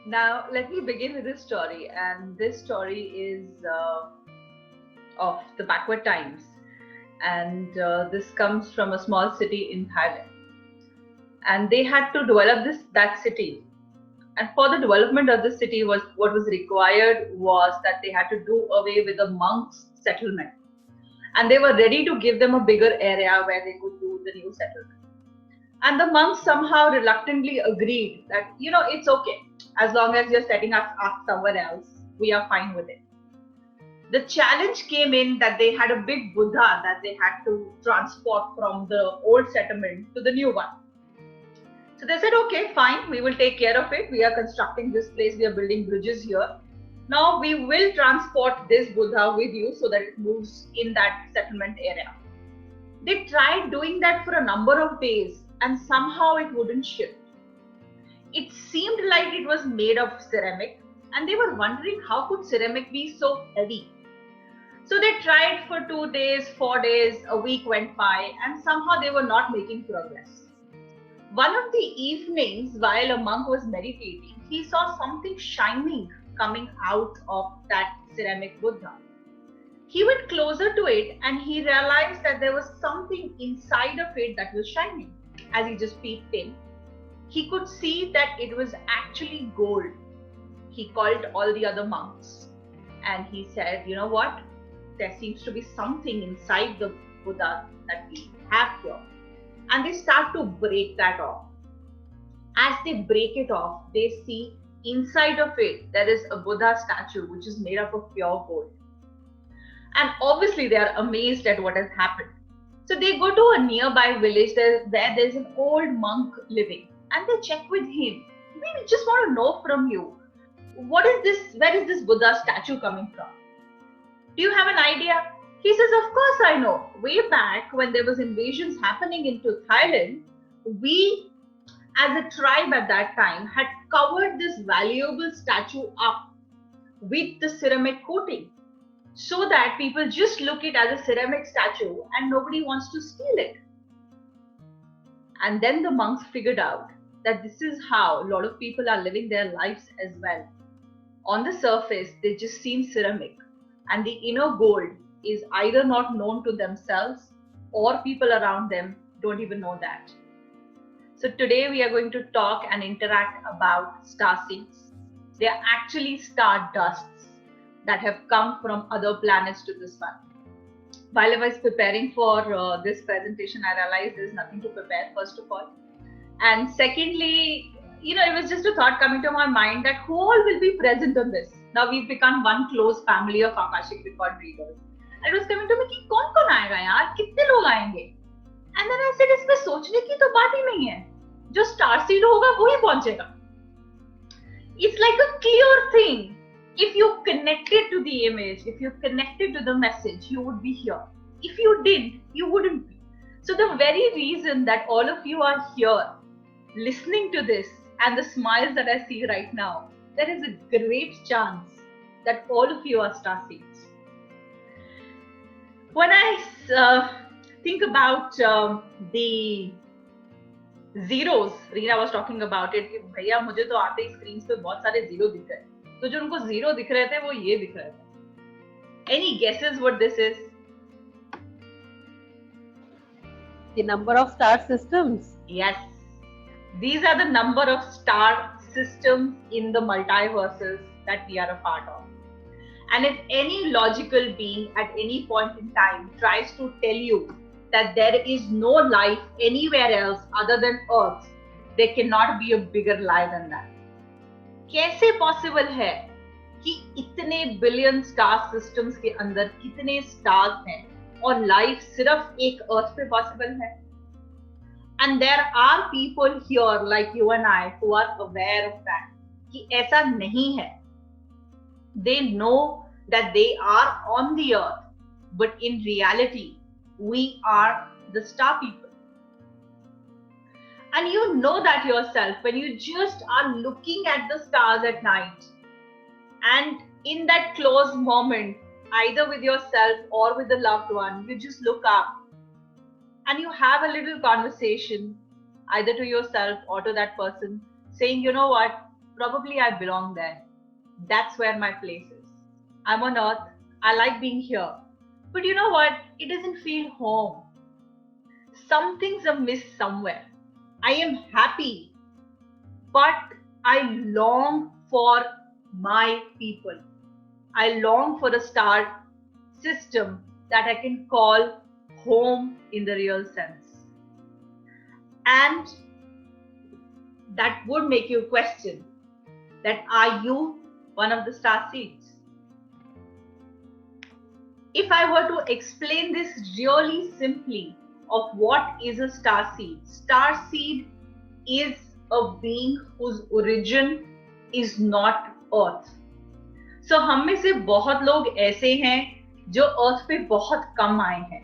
Now, let me begin with this story, and this story is of the backward times, and this comes from a small city in Thailand, and they had to develop that city. And for the development of the city, was what was required was that they had to do away with the monks' settlement, and they were ready to give them a bigger area where they could do the new settlement. And the monks somehow reluctantly agreed that, it's okay. As long as you're setting us up somewhere else, we are fine with it. The challenge came in that they had a big Buddha that they had to transport from the old settlement to the new one. So they said, okay, fine, we will take care of it. We are constructing this place, we are building bridges here. Now we will transport this Buddha with you so that it moves in that settlement area. They tried doing that for a number of days and somehow it wouldn't shift. It seemed like it was made of ceramic and they were wondering how could ceramic be so heavy. So they tried for 2 days, 4 days, a week went by and somehow they were not making progress. One of the evenings while a monk was meditating, he saw something shining coming out of that ceramic Buddha. He went closer to it and he realized that there was something inside of it that was shining. As he just peeked in, he could see that it was actually gold. He called all the other monks and he said, you know what? There seems to be something inside the Buddha that we have here. And they start to break that off. As they break it off, they see inside of it, there is a Buddha statue which is made up of pure gold. And obviously they are amazed at what has happened. So they go to a nearby village where there's an old monk living and they check with him. We just want to know from you, what is this? Where is this Buddha statue coming from? Do you have an idea? He says, of course I know. Way back when there was invasions happening into Thailand, we as a tribe at that time had covered this valuable statue up with the ceramic coating so that people just look it as a ceramic statue and nobody wants to steal it. And then the monks figured out that this is how a lot of people are living their lives as well. On the surface, they just seem ceramic and the inner gold is either not known to themselves or people around them don't even know that. So today we are going to talk and interact about star seeds. They are actually star dusts that have come from other planets to this one. While I was preparing for this presentation, I realized there's nothing to prepare, first of all. And secondly, it was just a thought coming to my mind that who all will be present on this? Now we've become one close family of Akashic Record readers. And it was coming to me कि कौन आएगा यार, कितने लोग आएंगे? And then I said, इसमें सोचने की तो बात ही नहीं है. जो star seed होगा वही पहुंचेगा. It's like a clear thing. If you connected to the image, if you connected to the message, you would be here. If you didn't, you wouldn't be. So the very reason that all of you are here, listening to this and the smiles that I see right now, there is a great chance that all of you are star seeds. When I think about the zeros, Reena was talking about it, कि भैया मुझे तो आते ही screen पे बहुत सारे zero दिख रहे हैं, तो जो उनको जीरो दिख रहे थे वो ये दिख रहे थे. Any guesses what this is? The number of star systems. Yes, these are the number of star systems in the multiverses that we are a part of. And if any logical being at any point in time tries to tell you that there is no life anywhere else other than Earth, there cannot be a bigger lie than that. कैसे possible है कि इतने billion star systems के अंदर कितने stars हैं और life सिर्फ एक अर्थ पे पॉसिबल है? And there are people here like you and I who are aware of that कि ऐसा नहीं है. They know that they are on the earth, but in reality, we are the star people. And you know that yourself when you just are looking at the stars at night and in that close moment, either with yourself or with a loved one, you just look up and you have a little conversation either to yourself or to that person, saying, you know what, probably I belong there. That's where my place is. I'm on earth. I like being here. But you know what? It doesn't feel home. Something's amiss somewhere. I am happy, but I long for my people. I long for a star system that I can call home in the real sense. And that would make you question that are you one of the star seeds? If I were to explain this really simply of what is a star seed is a being whose origin is not earth. So हम में से बहुत लोग ऐसे हैं जो अर्थ पे बहुत कम आए हैं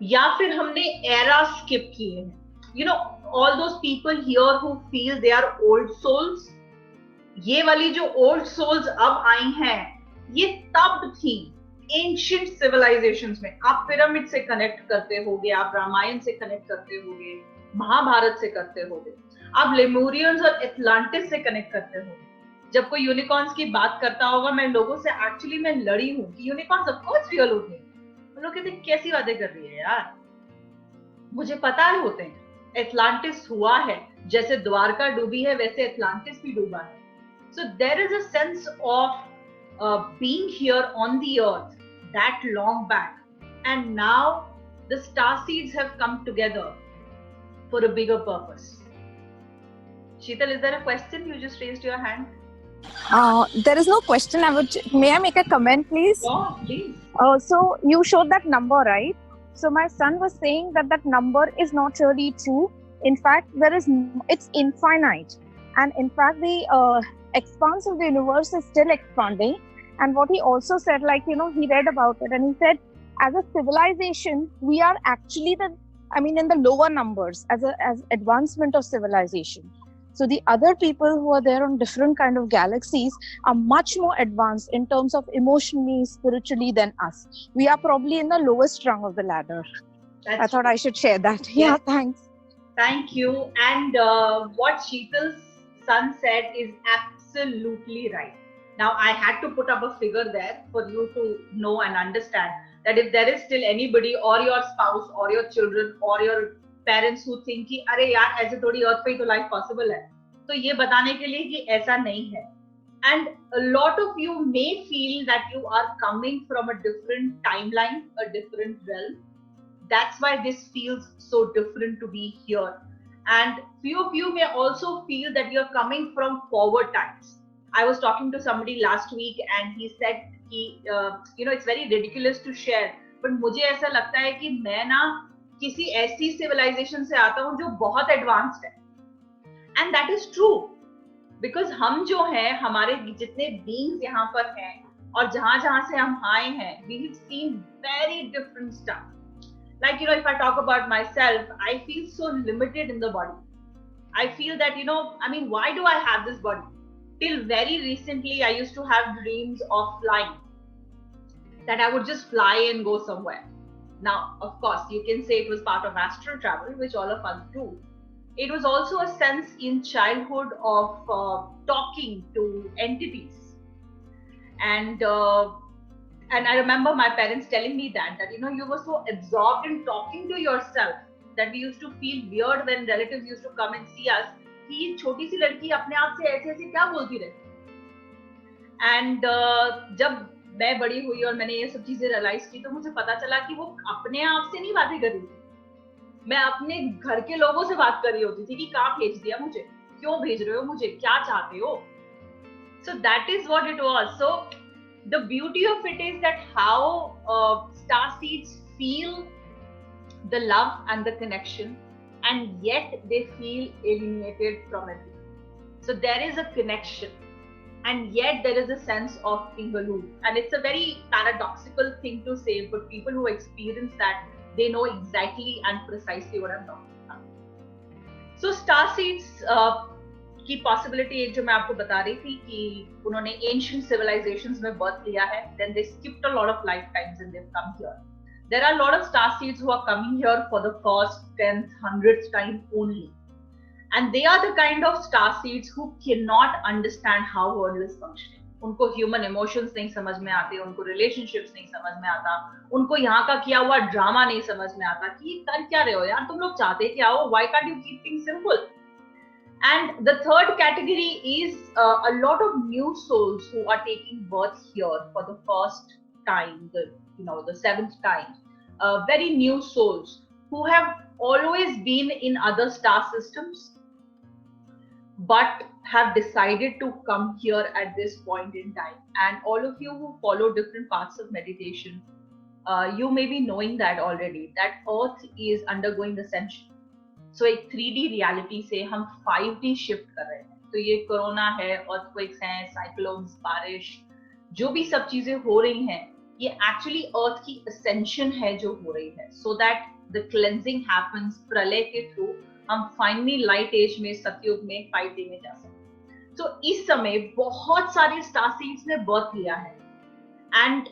या फिर हमने एरा स्किप किए हैं. You know, all those people here who feel they are old souls, ये वाली जो old souls अब आई हैं, ये तब थी एंशिएंट सिविलाइजेशंस में. आप पिरामिड से कनेक्ट करते होगे, आप रामायण से कनेक्ट करते होगे, महाभारत से करते होगे, आप लेमुरियंस और एटलांटिस से कनेक्ट करते होगे. जब कोई यूनिकॉर्न्स की बात करता होगा, मैं लोगों से एक्चुअली मैं लड़ी हूँ कि यूनिकॉर्न्स ऑफ कोर्स रियल होते हैं. लोग कहते हैं कैसी बातें कर रही है यार, मुझे पता है होते हैं. एटलांटिस हुआ है, जैसे द्वारका डूबी है वैसे एटलांटिस भी डूबा है. So there is a sense of being here on the earth that long back, and now the star seeds have come together for a bigger purpose. Sheetal, is there a question? You just raised your hand. There is no question. May I make a comment, please? Oh, please. So you showed that number, right? So my son was saying that that number is not really true. In fact, it's infinite, and in fact, the expanse of the universe is still expanding. And what he also said, like, you know, he read about it and he said, as a civilization, we are actually in the lower numbers as advancement of civilization. So the other people who are there on different kind of galaxies are much more advanced in terms of emotionally, spiritually than us. We are probably in the lowest rung of the ladder. I thought I should share that. Yeah, thanks. Thank you. And what Sheetal's son said is absolutely right. Now, I had to put up a figure there for you to know and understand that if there is still anybody or your spouse or your children or your parents who think कि अरे यार ऐसे थोड़ी अर्थ पे ही तो life possible है, तो ये बताने के लिए कि ऐसा नहीं है. And a lot of you may feel that you are coming from a different timeline, a different realm. That's why this feels so different to be here. And few of you may also feel that you're coming from forward times. I was talking to somebody last week and he said कि it's very ridiculous to share, but मुझे ऐसा लगता है कि मैं ना किसी ऐसी civilization से आता हूँ जो बहुत advanced है. And that is true, because हम जो हैं, हमारे जितने beings यहाँ पर हैं और जहाँ से हम आए हैं, we have seen very different stuff. Like, if I talk about myself, I feel so limited in the body. I feel that, why do I have this body? Till very recently, I used to have dreams of flying, that I would just fly and go somewhere. Now, of course, you can say it was part of astral travel, which all of us do. It was also a sense in childhood of talking to entities. And I remember my parents telling me that you were so absorbed in talking to yourself that we used to feel weird when relatives used to come and see us. कि ये छोटी सी लड़की अपने आप से ऐसे क्या बोलती रहे. एंड जब मैं बड़ी हुई और मैंने ये सब चीजें रियलाइज की, तो मुझे पता चला कि वो अपने आप से नहीं बातें कर रही थी, मैं अपने घर के लोगों से बात कर रही होती थी कि कहाँ भेज दिया मुझे, क्यों भेज रहे हो मुझे, क्या चाहते हो. So that is what it was. So the beauty of it is that how star seeds feel the love and the connection, and yet they feel alienated from it. So there is a connection, and yet there is a sense of being aloof. And it's a very paradoxical thing to say, but people who experience that, they know exactly and precisely what I'm talking about. So star seeds की possibility एक जो मैं आपको बता रही थी कि उन्होंने ancient civilizations में birth लिया है, then they skipped a lot of lifetimes and they've come here. there are a lot of star seeds who are coming here for the first 10th, 100th time only. And they are the kind of star seeds who cannot understand how world is functioning. उनको human emotions नहीं समझ में आते, उनको relationships नहीं समझ में आता, उनको यहाँ का किया हुआ ड्रामा नहीं समझ में आता कि कर क्या रहे हो यार, तुम लोग चाहते क्या हो, why can't you keep things simple? And the third category is a lot of new souls who are taking birth here for the first time, the seventh time. Very new souls who have always been in other star systems, but have decided to come here at this point in time. And all of you who follow different paths of meditation, you may be knowing that already, that Earth is undergoing ascension. So एक 3D reality से हम 5D shift कर रहे हैं. तो ये corona है, earthquakes हैं, cyclones, बारिश, जो भी सब चीजें हो रही हैं, ये actually Earth की ascension है जो हो रही है. So that the cleansing happens प्रलय के through, हम फाइनली लाइट एज में, सतयुग में, 5D में जा सकते हैं. तो इस समय बहुत सारे स्टार सीड्स ने बर्थ लिया है, and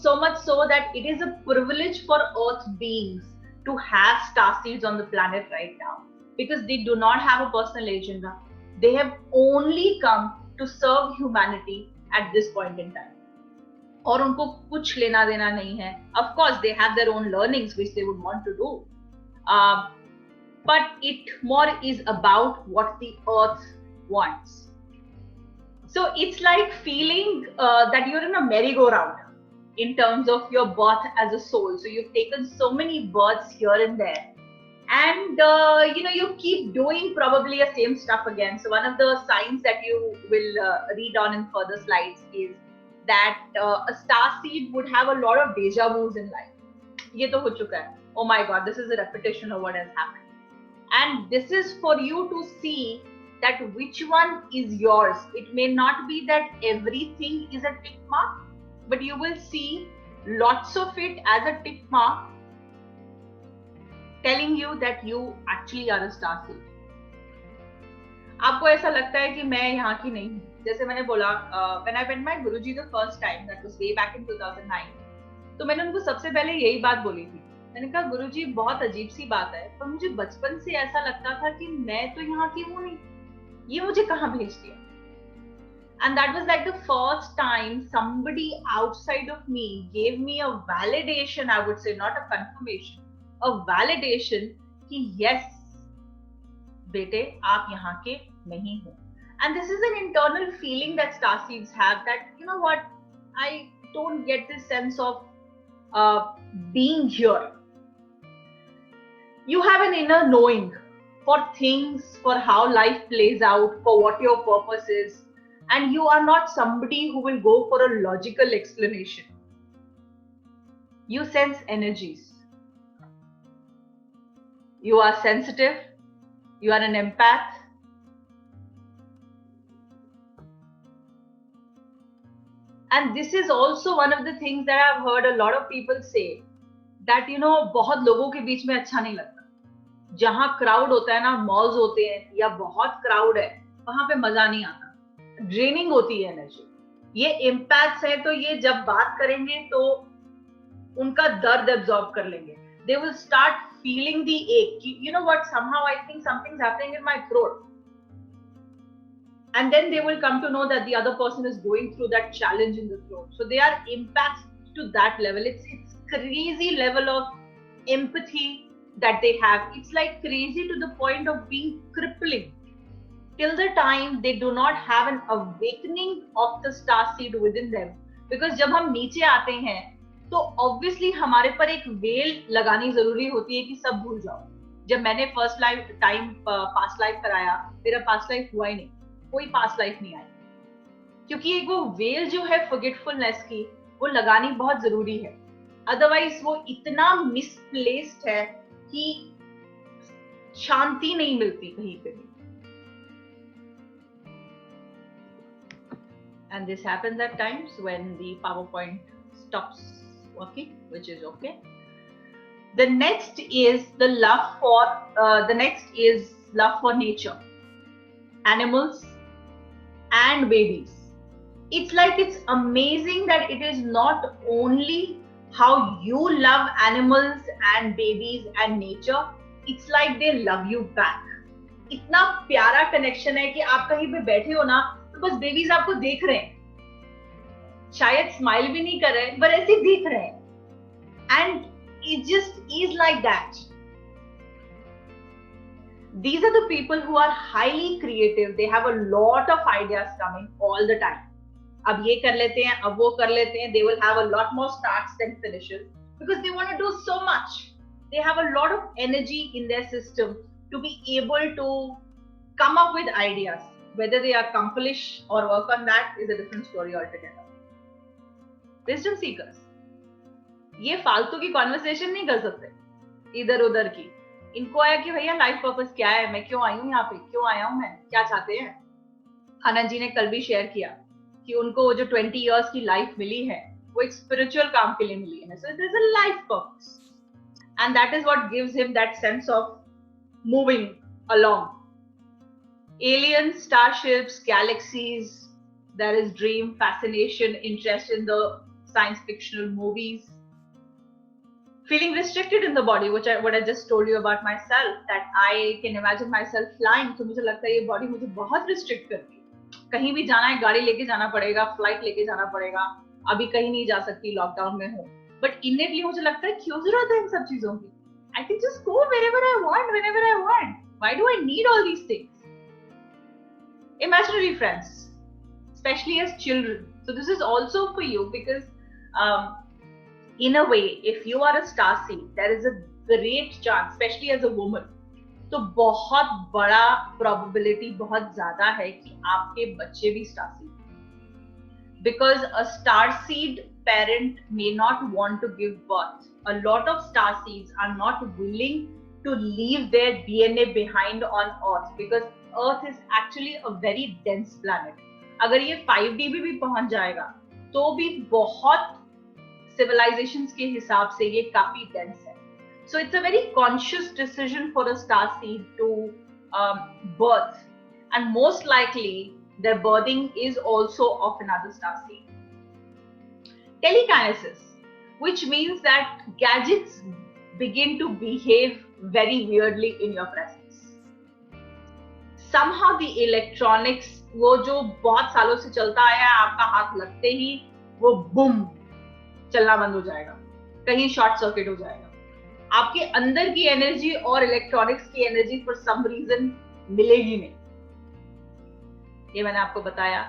so much so that it is a privilege for earth beings to have star seeds on the planet right now, because they do not have a personal agenda. They have only come to serve humanity at this point in time. और उनको कुछ लेना देना नहीं है. Of course they have their own learnings which they would want to do, but it more is about what the earth wants. So it's like feeling that you're in a merry-go-round in terms of your birth as a soul. So you've taken so many births here and there, and you keep doing probably the same stuff again. So one of the signs that you will read on in further slides is that a star seed would have a lot of deja vus in life. ये तो हो चुका है. Oh my God, this is a repetition of what has happened. And this is for you to see that which one is yours. It may not be that everything is a tick mark, but you will see lots of it as a tick mark telling you that you actually are a star seed. आपको ऐसा लगता है कि मैं यहाँ की नहीं हूँ. जैसे मैंने बोला, when I met my Guruji the first time, that was way back in 2009, तो मैंने उनको सबसे पहले यही बात बोली थी. मैंने कहा, गुरुजी बहुत अजीब सी बात है, पर मुझे बचपन से ऐसा लगता था कि मैं तो यहाँ की हूँ नहीं, ये मुझे कहाँ भेज दिया. And that was like the first time somebody outside of me gave me a validation, I would say, not a confirmation, a validation कि yes, बेटे आप यहाँ के नहीं हो. And this is an internal feeling that star seeds have, that you know what, I don't get this sense of being here. You have an inner knowing for things, for how life plays out, for what your purpose is, and you are not somebody who will go for a logical explanation. You sense energies. You are sensitive. You are an empath. And this is also one of the things that I've heard a lot of people say, that बहुत लोगों के बीच में अच्छा नहीं लगता. जहां crowd होता है ना, मॉल्स होते हैं या बहुत क्राउड है, वहां पे मजा नहीं आता. ड्रेनिंग होती है एनर्जी. ये इम्पैक्ट्स है, तो ये जब बात करेंगे तो उनका दर्द एब्जॉर्ब कर लेंगे. They will start feeling the ache. You know what? Somehow I think something's happening in my throat. And then they will come to know that the other person is going through that challenge in the throat. So they are impacts to that level. It's crazy level of empathy that they have. It's like crazy to the point of being crippling. Till the time they do not have an awakening of the star seed within them. Because जब हम नीचे आते हैं, तो obviously हमारे पर एक well लगानी जरूरी होती है कि सब भूल जाओ. जब मैंने first life time past life कराया, मेरा पास्ट लाइफ हुआ ही नहीं, कोई पास्ट लाइफ नहीं आई, क्योंकि एक वो वेल जो है फॉरगेटफुलनेस की, वो लगानी बहुत जरूरी है. अदरवाइज वो इतना मिसप्लेस्ड है कि शांति नहीं मिलती कहीं पे भी. And this happens at times when the PowerPoint stops working, which is okay. The next is love for nature, animals and babies. It's like, it's amazing that it is not only how you love animals and babies and nature, it's like they love you back. इतना प्यारा connection है कि आप कहीं पे बैठे हो ना तो बस बेबीज आपको देख रहे हैं, शायद स्माइल भी नहीं कर रहे पर ऐसे देख रहे हैं, and it just is like that. These are the people who are highly creative. They have a lot of ideas coming all the time. अब ये कर लेते हैं, अब वो कर लेते हैं. They will have a lot more starts than finishes because they want to do so much. They have a lot of energy in their system to be able to come up with ideas. Whether they accomplish or work on that is a different story altogether. Wisdom seekers. ये फालतू की conversation नहीं कर सकते इधर उधर की. इनको है कि भैया लाइफ पर्पस क्या है, मैं क्यों आई हूँ यहाँ पे, क्यों आया हूँ मैं, क्या चाहते हैं. आनंद जी ने कल भी शेयर किया कि उनको वो जो 20 इयर्स की लाइफ मिली है वो एक स्पिरिचुअल काम के लिए मिली है. So there is a life purpose and that is what gives him that sense of moving along. Aliens, starships, galaxies, there is dream, fascination, interest in the science fictional movies. Feeling restricted in the body, what I just told you about myself, that I can imagine myself flying. तो मुझे लगता है ये body मुझे बहुत restrict करती है. कहीं भी जाना है गाड़ी लेके जाना पड़ेगा, फ्लाइट लेके जाना पड़ेगा. अभी कहीं नहीं जा सकती, लॉकडाउन में हूँ. बट इननेटली मुझे लगता है क्यों जरूरत है इन सब चीजों की. I can just go wherever I want, whenever I want. Why do I need all these things? Imaginary friends, especially as children. So this is also for you because in a way, if you are a starseed, there is a great chance, especially as a woman, तो बहुत बड़ा probability बहुत ज्यादा है कि आपके बच्चे भी starseed. Because a starseed parent may not want to give birth. A lot of starseeds are not willing to leave their DNA behind on Earth because Earth is actually a very dense planet. अगर ये 5D भी पहुंच जाएगा तो भी बहुत civilizations के हिसाब से ये काफी dense है. So it's a very conscious decision for a starseed to birth, and most likely their birthing is also of another starseed. Telekinesis, which means that gadgets begin to behave very weirdly in your presence. Somehow the electronics, वो जो बहुत सालों से चलता आया है, आपका हाथ लगते ही वो बूम चलना बंद हो जाएगा, कहीं शॉर्ट सर्किट हो जाएगा. आपके अंदर की एनर्जी और इलेक्ट्रॉनिक्स की एनर्जी फॉर सम रीजन मिलेगी नहीं. ये मैंने आपको बताया.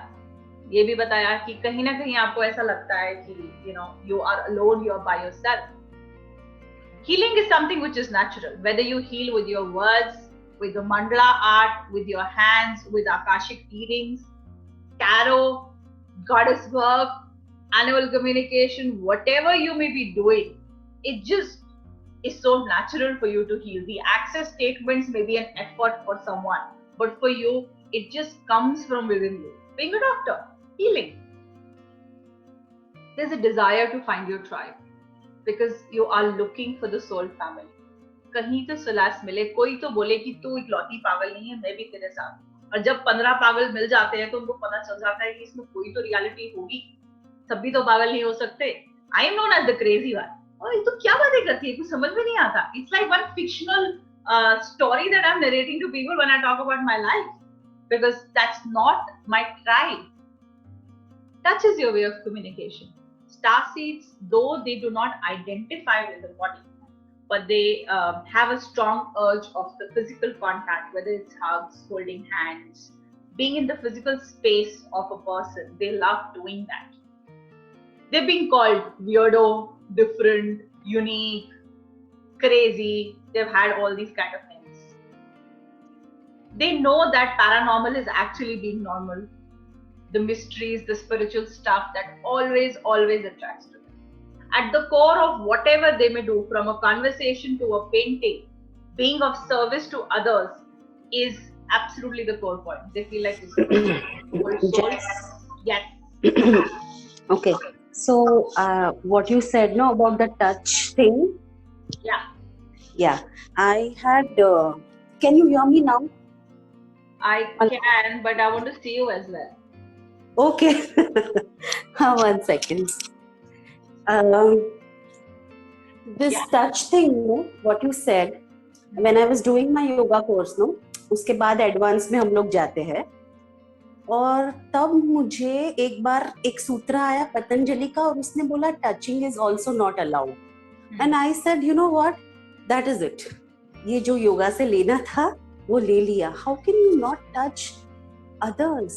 ये भी बताया कि कहीं ना कहीं आपको ऐसा लगता है कि you are alone, you are by yourself. Healing is something which is natural. Whether you heal with your words, with the mandala art, with your hands, with akashic readings, tarot, goddess work, animal communication, whatever you may be doing, it just is so natural for you to heal. The access statements may be an effort for someone, but for you, it just comes from within you. Being a doctor, healing. There's a desire to find your tribe because you are looking for the soul family. कहीं तो सुलास मिले, कोई तो बोले कि तू इकलौती पागल नहीं है, मैं भी तेरे साथ. और जब 15 पागल मिल जाते हैं तो उनको पता चल जाता है कि इसमें कोई तो रियलिटी होगी, सब भी तो पागल नहीं हो सकते. I am known as the crazy one. और ये तो क्या बातें करती है, कुछ समझ में नहीं आता. It's like one fictional story that I'm narrating to people when I talk about my life, because that's not my tribe. Touch is your way of communication. Starseeds, though they do not identify with the body, but they have a strong urge of the physical contact, whether it's hugs, holding hands, being in the physical space of a person. They love doing that. They're being called weirdo, different, unique, crazy. They've had all these kind of things. They know that paranormal is actually being normal. The mysteries, the spiritual stuff that always attracts to them. At the core of whatever they may do, from a conversation to a painting, being of service to others is absolutely the core point. They feel like this is soul. Yes. Okay. So what you said no about the touch thing. Yeah. I had. Can you hear me now? I can, but I want to see you as well. Okay. 1 second. This touch thing, no, what you said, when I was doing my yoga course, no, उसके बाद advance में हम लोग जाते हैं, और तब मुझे एक बार एक सूत्र आया पतंजलि का और उसने बोला touching is also not allowed, and I said you know what, that is it, ये जो योगा से लेना था वो ले लिया. How can you not touch others?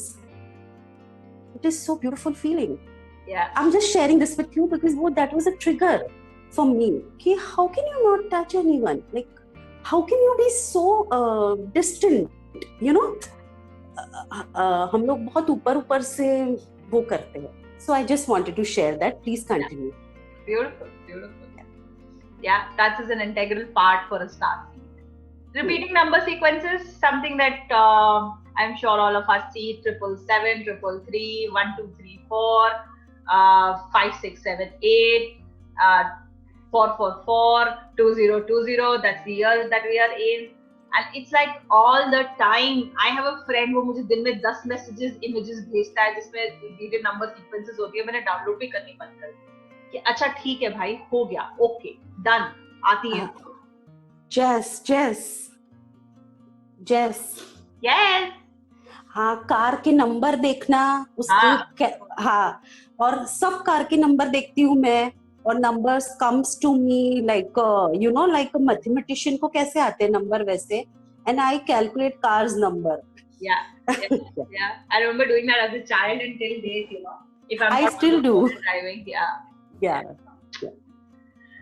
It is so beautiful feeling. Yeah, I'm just sharing this with you because that was a trigger for me. Ki how can you not touch anyone? Like, how can you be so distant? You know, हम लोग बहुत ऊपर से वो करते हैं. So I just wanted to share that. Please continue. Beautiful, beautiful. Yeah, touch is an integral part for a star seed. Repeating number sequences, something that I'm sure all of us see: 777, 333, 1234, 5678, 444, 2020. That's the years that we are in. And it's like all the time. I have a friend who मुझे दिन में 10 messages, images भेजता है जिसमें repeated number sequences होती है. मैंने download भी करनी बंद कर दी कि अच्छा ठीक है भाई, हो गया, ओके, डन, आती है. Yes. हाँ, कार के नंबर देखना, उसके हाँ, और सब कार के नंबर देखती हूँ मैं, और numbers comes to me like you know, like mathematician को कैसे आते हैं नंबर, वैसे, and I calculate cars number. Yeah. I remember doing that as a child until date, you know. If I'm I still do driving, yeah.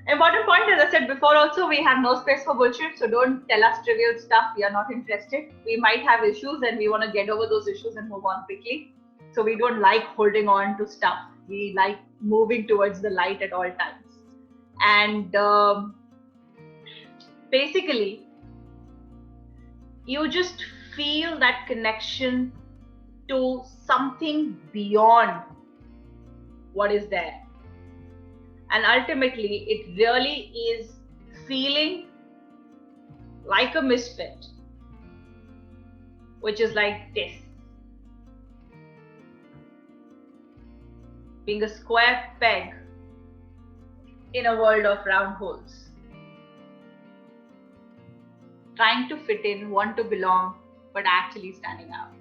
Important point, as I said before, also we have no space for bullshit, so don't tell us trivial stuff. We are not interested. We might have issues and we want to get over those issues and move on quickly. So we don't like holding on to stuff. We like moving towards the light at all times. And basically, you just feel that connection to something beyond what is there. And ultimately, it really is feeling like a misfit, which is like this. Being a square peg in a world of round holes. Trying to fit in, want to belong, but actually standing out.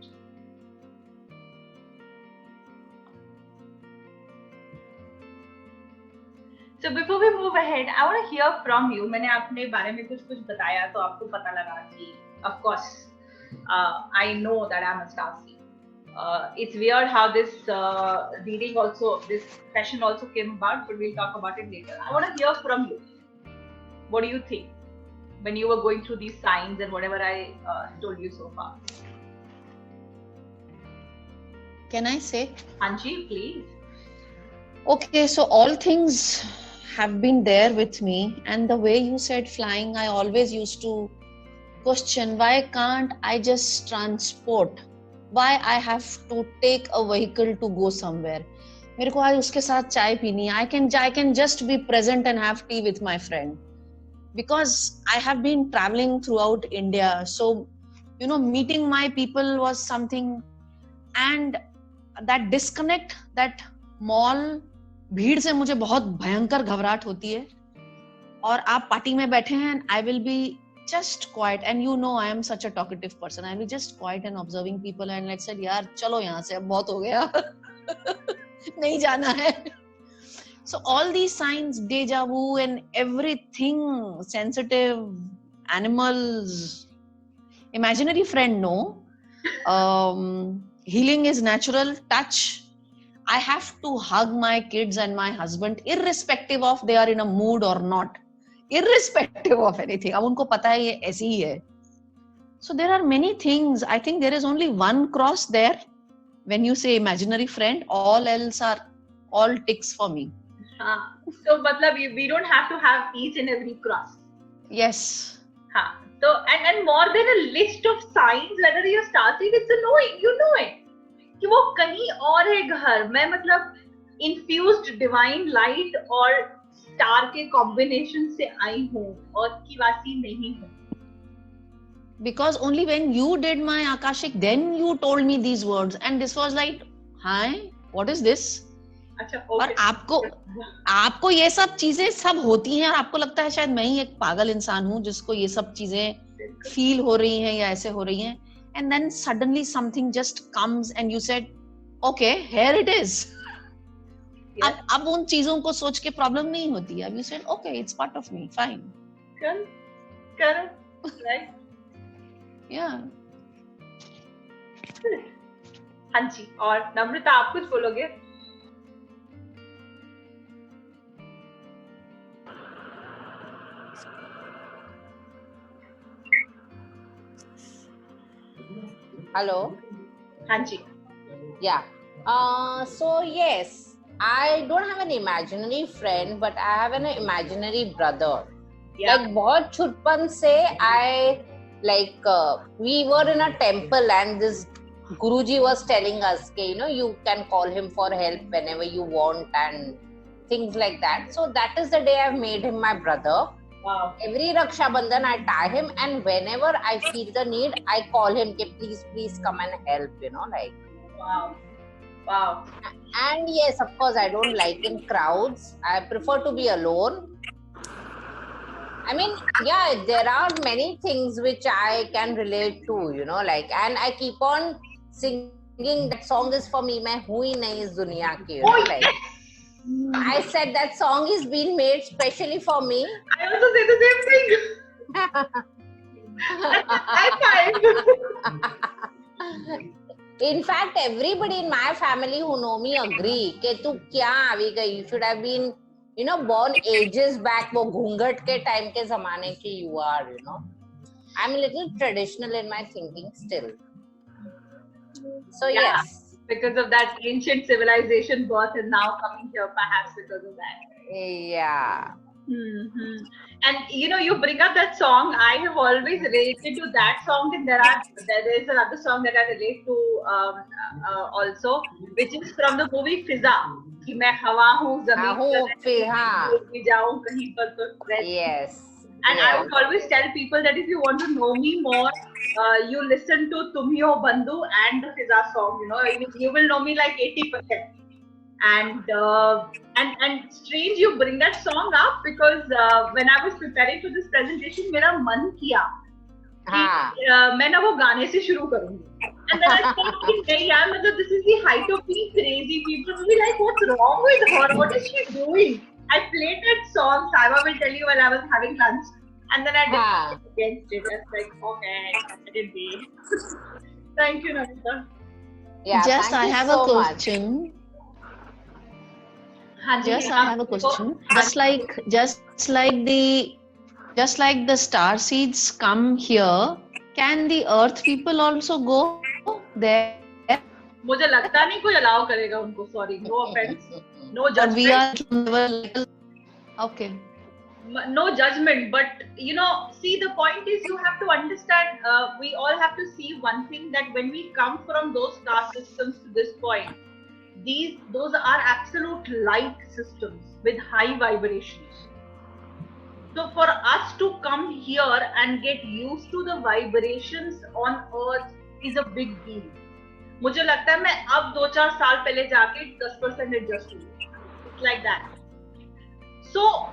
So before we move ahead, I want to hear from you. मैंने अपने बारे में कुछ बताया तो आपको पता लगा कि, of course, I know that I'm a star seed. It's weird how this reading also, this session also came about, but we'll talk about it later. I want to hear from you. What do you think when you were going through these signs and whatever I told you so far? Can I say? Anji, please. Okay, so all things have been there with me, and the way you said flying, I always used to question, why can't I just transport? Why I have to take a vehicle to go somewhere? मेरे को आज उसके साथ चाय पीनी है. I can just be present and have tea with my friend, because I have been traveling throughout India. So, you know, meeting my people was something, and that disconnect, that mall भीड़ से मुझे बहुत भयंकर घबराहट होती है, और आप पार्टी में बैठे हैं, I will be just quiet, and you know I am such a talkative person. I will be just quiet and observing people, and let's say यार चलो यहाँ से, अब बहुत हो गया, नहीं जाना है. So all these signs, deja vu and everything, sensitive, animals, imaginary friend, no. Healing is natural, touch. I have to hug my kids and my husband irrespective of they are in a mood or not, irrespective of anything. अब उनको पता है ये ऐसी ही है. So there are many things. I think there is only one cross there. When you say imaginary friend, all else are all ticks for me. So matlab we don't have to have each and every cross. Yes. So and more than a list of signs, whether you're star seed, it's a knowing. You know it. कि वो कहीं और है घर. मैं मतलब infused divine light और star के कॉम्बिनेशन से आई हूँ और की वासी नहीं हूँ. Because only when you did my Akashic, then you told me these words, and this was like, hi, what is this? अच्छा, और okay. आपको ये सब चीजें सब होती हैं और आपको लगता है शायद मैं ही एक पागल इंसान हूँ जिसको ये सब चीजें फील हो रही हैं या ऐसे हो रही हैं, and then suddenly something just comes and you said okay here it is. Yes. अब उन चीजों को सोच के प्रॉब्लम नहीं होती है. अब you said okay it's part of me, fine. Correct. Right. या हाँ जी. और नम्रता, आप कुछ बोलोगे? Hello. हाँ जी. Yeah. So yes, I don't have an imaginary friend, but I have an imaginary brother. Yeah. Like बहुत छुटपन से I we were in a temple and this Guruji was telling us that you can call him for help whenever you want and things like that. So that is the day I've made him my brother. Wow. Every Raksha Bandhan I tie him, and whenever I feel the need, I call him कि please come and help, Wow. Wow. And yes, of course, I don't like in crowds. I prefer to be alone. I mean, yeah, there are many things which I can relate to, and I keep on singing that song is for me. मैं हूँ ही नहीं इस दुनिया की, I said that song is being made specially for me. I also say the same thing. High five. In fact, everybody in my family who know me agree कि तू क्या आवी गई? You should have been, born ages back. वो घूंघट के time के ज़माने की you are, I'm a little traditional in my thinking still. So Yeah. yes. Because of that ancient civilization birth and now coming here perhaps because of that. Yeah. Mm-hmm. And you bring up that song. I have always related to that song, and there is another song that I relate to also, which is from the movie Fiza. कि मैं हवा हूँ ज़मीन पे जाऊँ कहीं पर तो rest. Yes. And I would always tell people that if you want to know me more, you listen to Tum Hi Ho Bandhu and the Fiza song. You will know me like 80%. And strange you bring that song up because when I was preparing for this presentation, मेरा मन किया कि मैं ना वो गाने से शुरू करूँगी. And then I thought कि नहीं यार, मतलब this is the height of being crazy. People will be like, what's wrong with her? What is she doing? I played that song, Saiba will tell you, while I was having lunch. And then I did against it. I was like, okay, let it be. Thank you, Namita. Yeah, just I have a question. Just I have a question. Just like the star seeds come here, can the earth people also go there? मुझे लगता नहीं कोई allow करेगा उनको. Sorry, no offense, no judgment. Okay. No judgment, but see, the point is you have to understand. We all have to see one thing, that when we come from those star systems to this point, those are absolute light systems with high vibrations. So for us to come here and get used to the vibrations on earth is a big deal. मुझे लगता है मैं अब 2-4 साल पहले जाके 10% adjust हुई. It's like that. So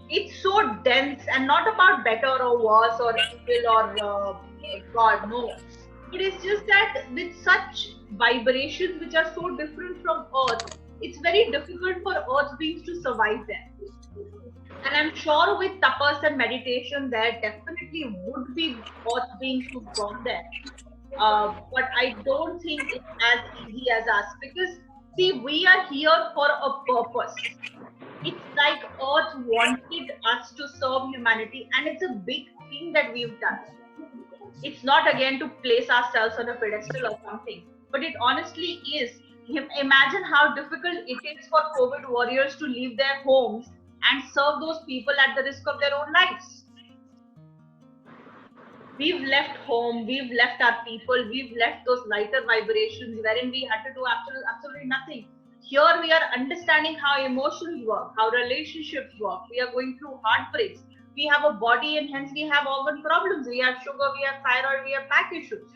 it's so dense, and not about better or worse or evil or God, no. It is just that with such vibrations which are so different from Earth, it's very difficult for Earth beings to survive there. And I'm sure with tapas and meditation, there definitely would be Earth beings who've gone there. But I don't think it's as easy as us, because see, we are here for a purpose. It's like Earth wanted us to serve humanity, and it's a big thing that we've done. It's not again to place ourselves on a pedestal or something, but it honestly is. Imagine how difficult it is for COVID warriors to leave their homes and serve those people at the risk of their own lives. We've left home, we've left our people, we've left those lighter vibrations wherein we had to do absolutely nothing. Here we are understanding how emotions work, how relationships work. We are going through heartbreaks. We have a body, and hence we have organ problems. We have sugar, we have thyroid, we have back issues.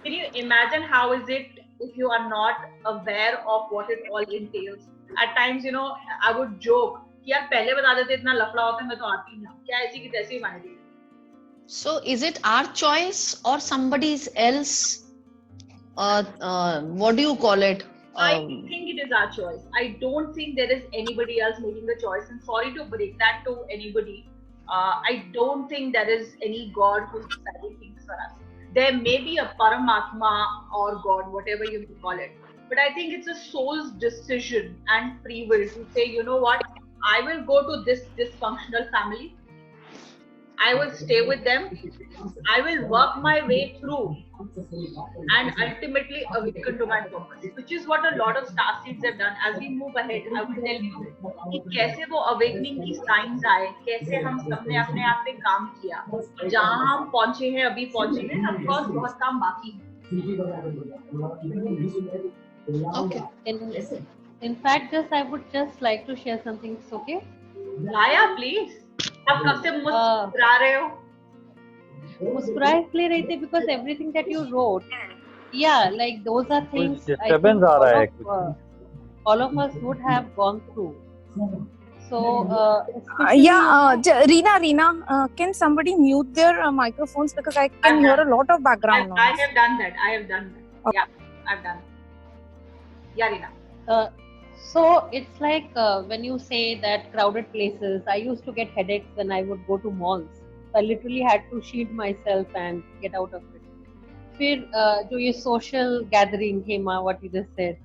Can you imagine how is it if you are not aware of what it all entails. At times, I would joke कि यार पहले बता देते इतना लफड़ा होता है मैं तो आती नहीं, क्या ऐसी की तैसी vanity. So is it our choice or somebody's else? What do you call it? I think it is our choice. I don't think there is anybody else making the choice. And sorry to break that to anybody. I don't think there is any God who's deciding things for us. There may be a Paramatma or God, whatever you call it. But I think it's a soul's decision and free will to say, you know what, I will go to this dysfunctional family. I will stay with them. I will work my way through and ultimately awaken to my purpose, which is what a lot of starseeds have done. As we move ahead, I will tell you कि कैसे वो awakening की signs आए, कैसे हम सबने अपने आप पे काम किया, जहाँ हम पहुँचे हैं अभी पहुँचे हैं, of course बहुत काम बाकी है. Okay. In fact, I would just like to share something. It's okay? लाया please. आप कब से मुस्कुरा रहे हो? मुस्कुरा इसलिए रही थी because everything that you wrote, yeah, like those are things I think all of us would have gone through. So, Reena, can somebody mute their microphones because I can hear a lot of background noise. I have done that. Okay. Yeah, I've done. Yeah, Reena. So it's like when you say that crowded places, I used to get headaches when I would go to malls. So I literally had to shield myself and get out of it. फिर जो ये social gathering, Hema, what you just said,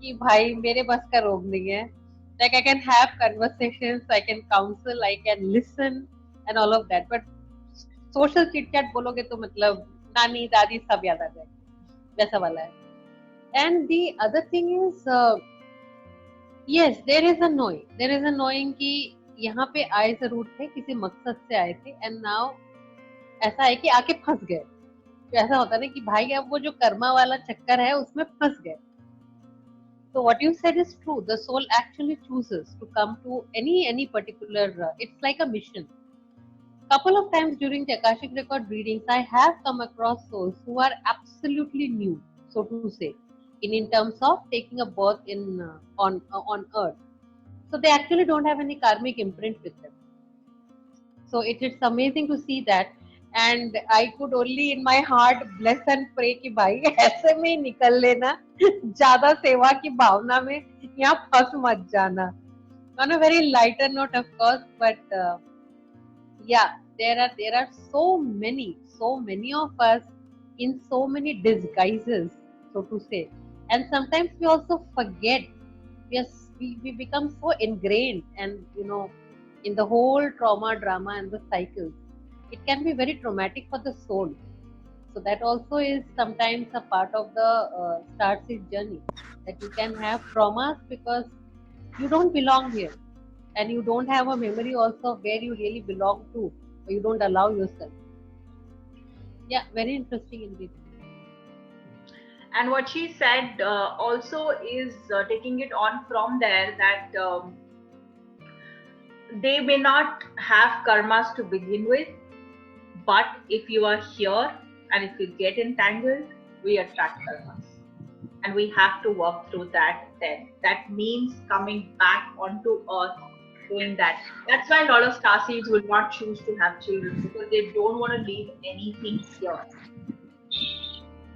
कि भाई मेरे बस का रोग नहीं है. Like I can have conversations, I can counsel, I can listen and all of that. But social chit chat बोलोगे तो मतलब नानी दादी सब याद आ जाए, वैसा वाला है. And the other thing is, yes, there is a knowing कि यहाँ पे आए जरूर थे, किसी मकसद से आए थे, and now ऐसा है कि आके फंस गए. तो ऐसा होता है ना कि भाई अब वो जो कर्मा वाला चक्कर है उसमें फंस गए. So what you said is true. The soul actually chooses to come to any particular. It's like a mission. Couple of times during the Akashic record readings, I have come across souls who are absolutely new, so to say, in terms of taking a birth in on Earth. So they actually don't have any karmic imprint with them. So it's amazing to see that. And I could only in my heart bless and pray कि भाई ऐसे में ही निकल लेना, ज़्यादा सेवा की भावना में यहाँ फंस मत जाना. On a very lighter note, of course, but yeah, there are so many of us in so many disguises, so to say, and sometimes we also forget. We become so ingrained, and in the whole trauma, drama, and the cycles. It can be very traumatic for the soul. So that also is sometimes a part of the starseed journey, that you can have traumas because you don't belong here, and you don't have a memory also of where you really belong to, or you don't allow yourself. Yeah, very interesting indeed. And what she said also is taking it on from there, that they may not have karmas to begin with, but if you are here and if you get entangled, we attract karmas. And we have to work through that then. That means coming back onto Earth, doing that. That's why a lot of starseeds will not choose to have children, because they don't want to leave anything here.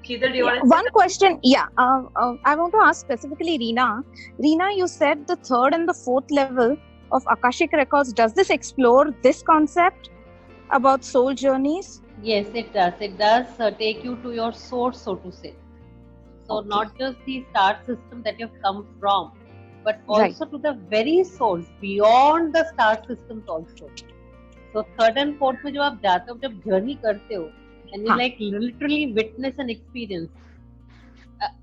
Sheetal, do you want to one question? Yeah, I want to ask specifically Reena. Reena, you said the third and the fourth level of Akashic records. Does this explore this concept about soul journeys? Yes, it does. It does take you to your source, so to say. So okay. Not just the star system that you've come from, but also to the very source beyond the star systems also. So third and fourth में जब आप जाते हो, जब journey करते हो, and you like literally witness and experience.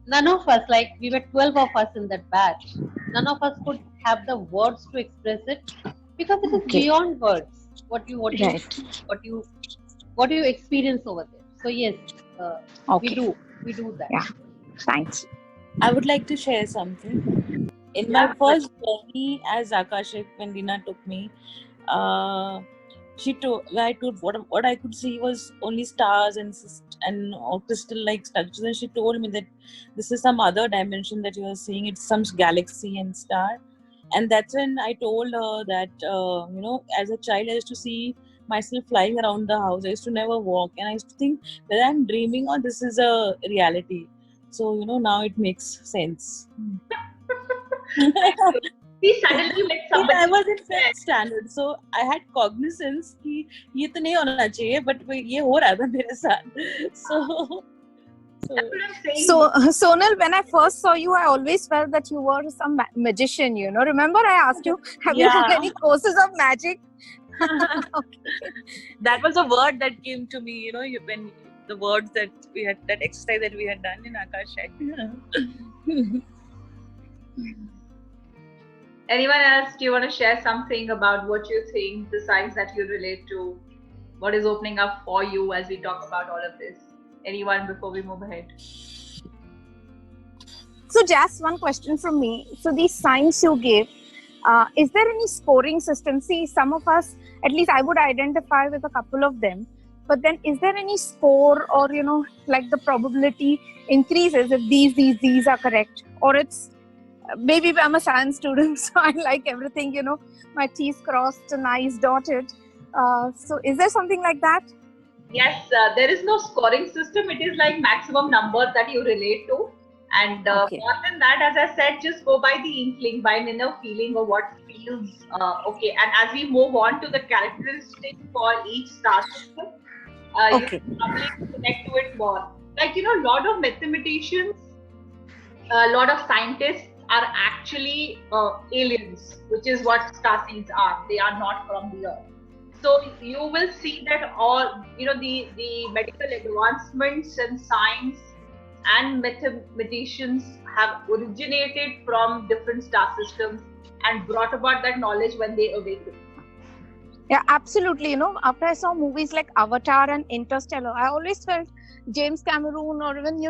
None of us, like we were 12 of us in that batch, none of us could have the words to express it, because it is beyond words. What you experience over there. So yes, we do that. Yeah, thanks. I would like to share something. In my first journey as Akashic, when Reena took me, I told what I could see was only stars and crystal-like structures, and she told me that this is some other dimension that you are seeing. It's some galaxy and star, and that's when I told her that as a child I used to see myself flying around the house. I used to never walk, and I used to think whether I'm dreaming or this is a reality. So now it makes sense. We suddenly met somebody. I was in 5th standard, so I had cognizance कि ये तो नहीं होना चाहिए, but ये हो रहा था मेरे साथ. So That's what I'm saying. So, Sonal, when I first saw you, I always felt that you were some magician, Remember I asked you, have you done any courses of magic? Okay. That was a word that came to me, when the words that we had, that exercise that we had done in Akasha. Anyone else? Do you want to share something about what you think, the signs that you relate to? What is opening up for you as we talk about all of this? Anyone before we move ahead? So, just one question from me. So, these signs you gave, is there any scoring system? See, some of us, at least I would identify with a couple of them. But then, is there any score, or like the probability increases if these are correct, or it's maybe I'm a science student, so I like everything, my T's crossed and I's dotted. So, is there something like that? Yes, there is no scoring system. It is like maximum number that you relate to. And more than that, as I said, just go by the inkling, by an inner feeling of what feels okay. And as we move on to the characteristics for each star system, you probably connect to it more. Like, a lot of mathematicians, a lot of scientists are actually aliens, which is what star seeds are. They are not from the earth. So you will see that all, the medical advancements in science and mathematicians have originated from different star systems and brought about that knowledge when they awakened. Yeah, absolutely. After I saw movies like Avatar and Interstellar, I always felt James Cameron, or even,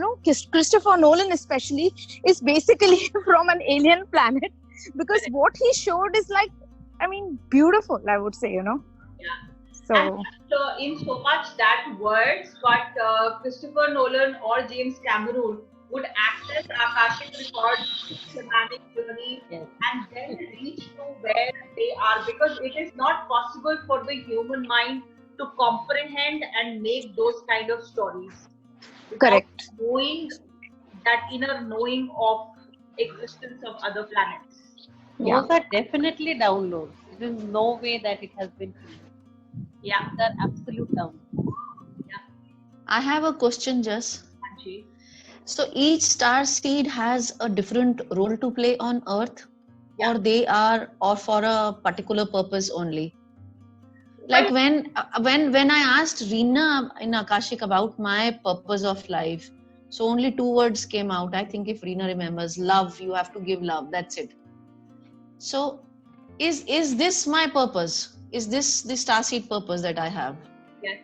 Christopher Nolan especially, is basically from an alien planet, because what he showed is beautiful, I would say, Yeah. So in so much that words, but Christopher Nolan or James Cameron would access Akashic records, shamanic journey, and then reach to where they are, because it is not possible for the human mind to comprehend and make those kind of stories. Correct. Knowing that inner knowing of existence of other planets. Those are definitely downloads. There is no way that it has been created. Yeah. They're absolute downloads. Yeah. I have a question, Jess. Anji. So each star seed has a different role to play on Earth, or they are, or for a particular purpose only. Like when I asked Reena in Akashic about my purpose of life, so only 2 words came out. I think if Reena remembers, love. You have to give love. That's it. So, is this my purpose? Is this the starseed purpose that I have? Yes.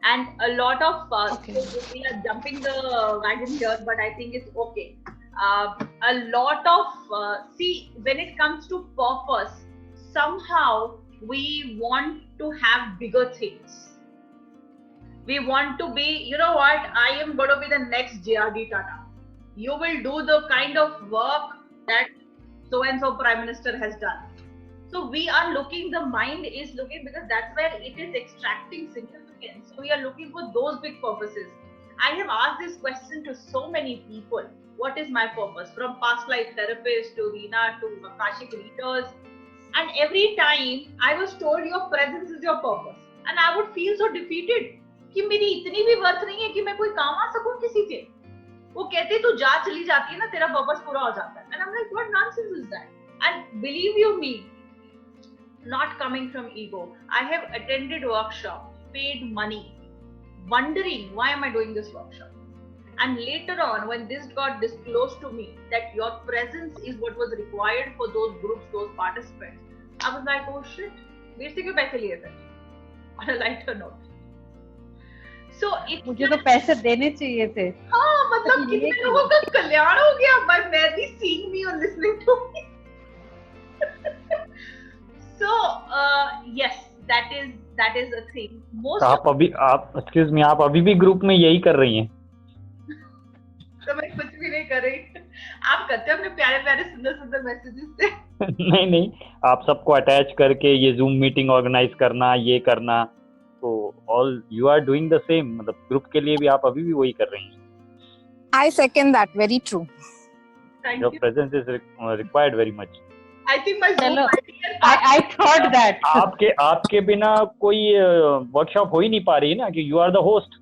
And a lot of we are jumping the wagon here, but I think it's okay. A lot of see, when it comes to purpose, somehow we want to have bigger things. We want to be, I am going to be the next JRD Tata. You will do the kind of work that so and so Prime Minister has done. So we are looking, the mind is looking, because that's where it is extracting significance. So we are looking for those big purposes. I have asked this question to so many people. What is my purpose? From past life therapists to Reena to Akashic readers. And every time I was told your presence is your purpose. And I would feel so defeated. कि मेरी इतनी भी worth नहीं है कि मैं कोई काम आ सकूं किसी के. वो कहते तू जा चली जाती है ना, तेरा पर्पस पूरा हो जाता है. And I'm like, what nonsense is that? And believe you me, not coming from ego, I have attended workshops, paid money, wondering why am I doing this workshop. And later on, when this got disclosed to me that your presence is what was required for those groups, those participants, I was like, oh shit, मेरे से क्यों पैसे लिए थे? On a lighter note. So मुझे तो पैसे देने चाहिए थे. हाँ, मतलब कितने लोगों का कल्याण हो गया by merely seeing me or listening to me. So yes, that that is a thing. Most आप excuse me, आप अभी भी ग्रुप में यही कर रही हैं? तो मैं कुछ भी नहीं कर रही. आप करते हो अपने प्यारे प्यारे सुंदर सुंदर मैसेजेस से. नहीं, आप सबको अटैच करके ये जूम मीटिंग ऑर्गेनाइज करना, ये करना, तो all you are doing the same. मतलब ग्रुप के लिए भी आप अभी भी वही कर रही हैं. I second that. Very true. Thank Your you. presence is required very much. I think my Zoom Hello. ID and I thought that. आपके बिना कोई वर्कशॉप हो ही नहीं पा रही है ना, कि you are the host.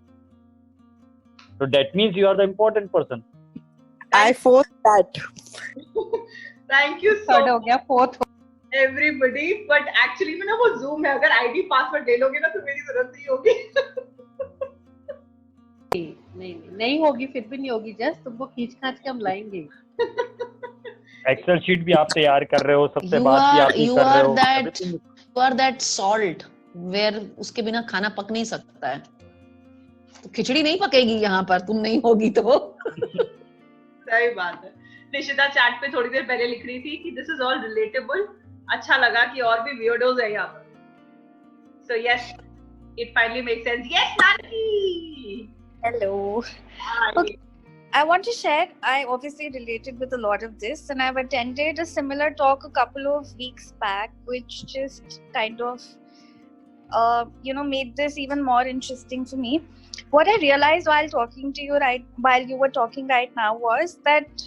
So that means you are the important person. I fourth that. Thank you so Third हो गया, fourth. everybody. But actually में ना वो Zoom है. अगर ID पासवर्ड ले लोगे ना तो मेरी जरूरत नहीं होगी. नहीं होगी, फिर भी नहीं होगी. जस्ट तुमको खींच खांच के हम लाएंगे. एक्सेल शीट भी आप तैयार कर रहे हो, सबसे बात भी आप ही कर रहे हो. You are that salt where उसके बिना खाना पक नहीं सकता है. तो खिचड़ी नहीं पकेगी यहाँ पर, तुम नहीं होगी तो. सही बात है. निशिता चैट पे थोड़ी देर पहले लिख रही थी कि दिस इज ऑल रिलेटेबल. अच्छा लगा कि और भी वियर्डोज है यहाँ पर. So yes, it finally makes sense. Yes, Nanki. Hello. Hi. Okay. I want to share, I obviously related with a lot of this, and I've attended a similar talk a couple of weeks back, which just kind of, made this even more interesting for me. What I realized while talking to you while you were talking right now was that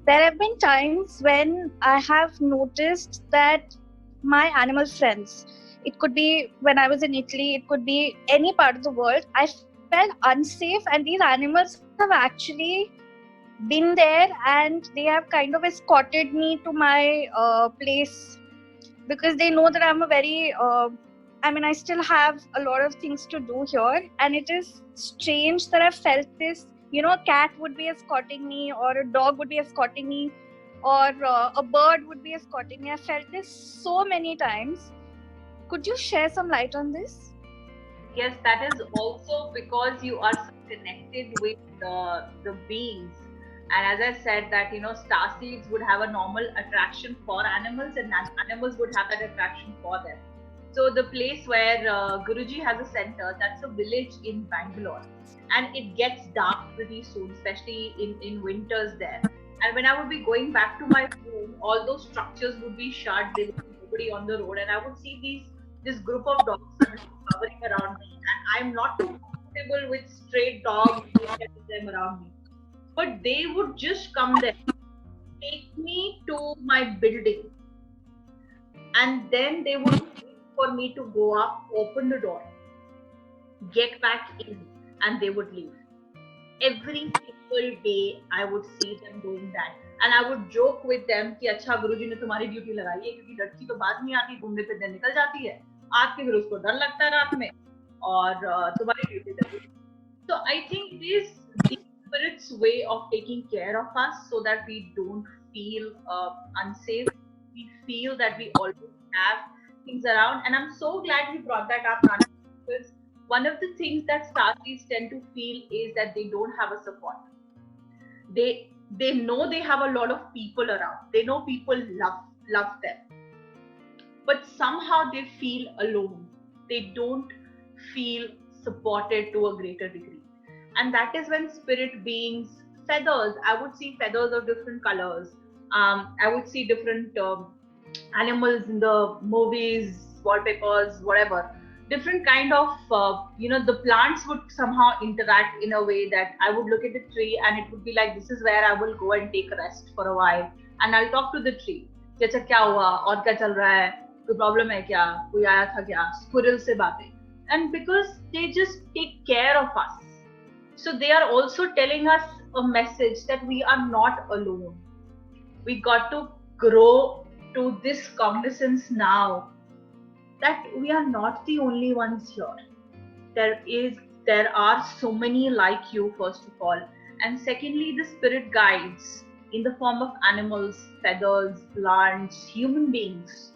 there have been times when I have noticed that my animal friends, it could be when I was in Italy, it could be any part of the world, I felt unsafe, and these animals have actually been there and they have kind of escorted me to my place, because they know that I'm a very I still have a lot of things to do here, and it is strange that I felt this. A cat would be escorting me, or a dog would be escorting me, or a bird would be escorting me. I felt this so many times. Could you share some light on this? Yes, that is also because you are connected with the beings. And as I said that, star seeds would have a normal attraction for animals, and animals would have that attraction for them. So the place where Guruji has a center, that's a village in Bangalore. And it gets dark pretty soon, especially in winters there. And when I would be going back to my room, all those structures would be shut, there would be nobody on the road, and I would see this group of dogs hovering around me, and I'm not too comfortable with stray dogs with them around me. But they would just come there, take me to my building, and then they would wait for me to go up, open the door, get back in, and they would leave. Every single day I would see them doing that, and I would joke with them कि अच्छा गुरुजी ने तुम्हारी duty लगाई है, क्योंकि लड़की तो बाद में आती, घूमने फिरने निकल जाती है, आती फिर उसको डर लगता है रात में, और तुम्हारी ड्यूटी लगी. So I think it is the spirit's way of taking care of us so that we don't feel unsafe. We feel that we always have things around, and I'm so glad you brought that up, Nana, because one of the things that starseeds tend to feel is that they don't have a support. They know they have a lot of people around. They know people love them, but somehow they feel alone. They don't feel supported to a greater degree, and that is when spirit beings, feathers. I would see feathers of different colors. I would see different animals in the movies, wallpapers, whatever. Different kind of, the plants would somehow interact in a way that I would look at the tree and it would be like, this is where I will go and take a rest for a while, and I'll talk to the tree. अच्छा क्या हुआ, और क्या चल रहा है, कोई problem है क्या, कोई आया था क्या, squirrel से बातें. And because they just take care of us, so they are also telling us a message that we are not alone. We got to grow to this cognizance now that we are not the only ones here. There are so many like you, first of all, and secondly, the spirit guides in the form of animals, feathers, plants, human beings,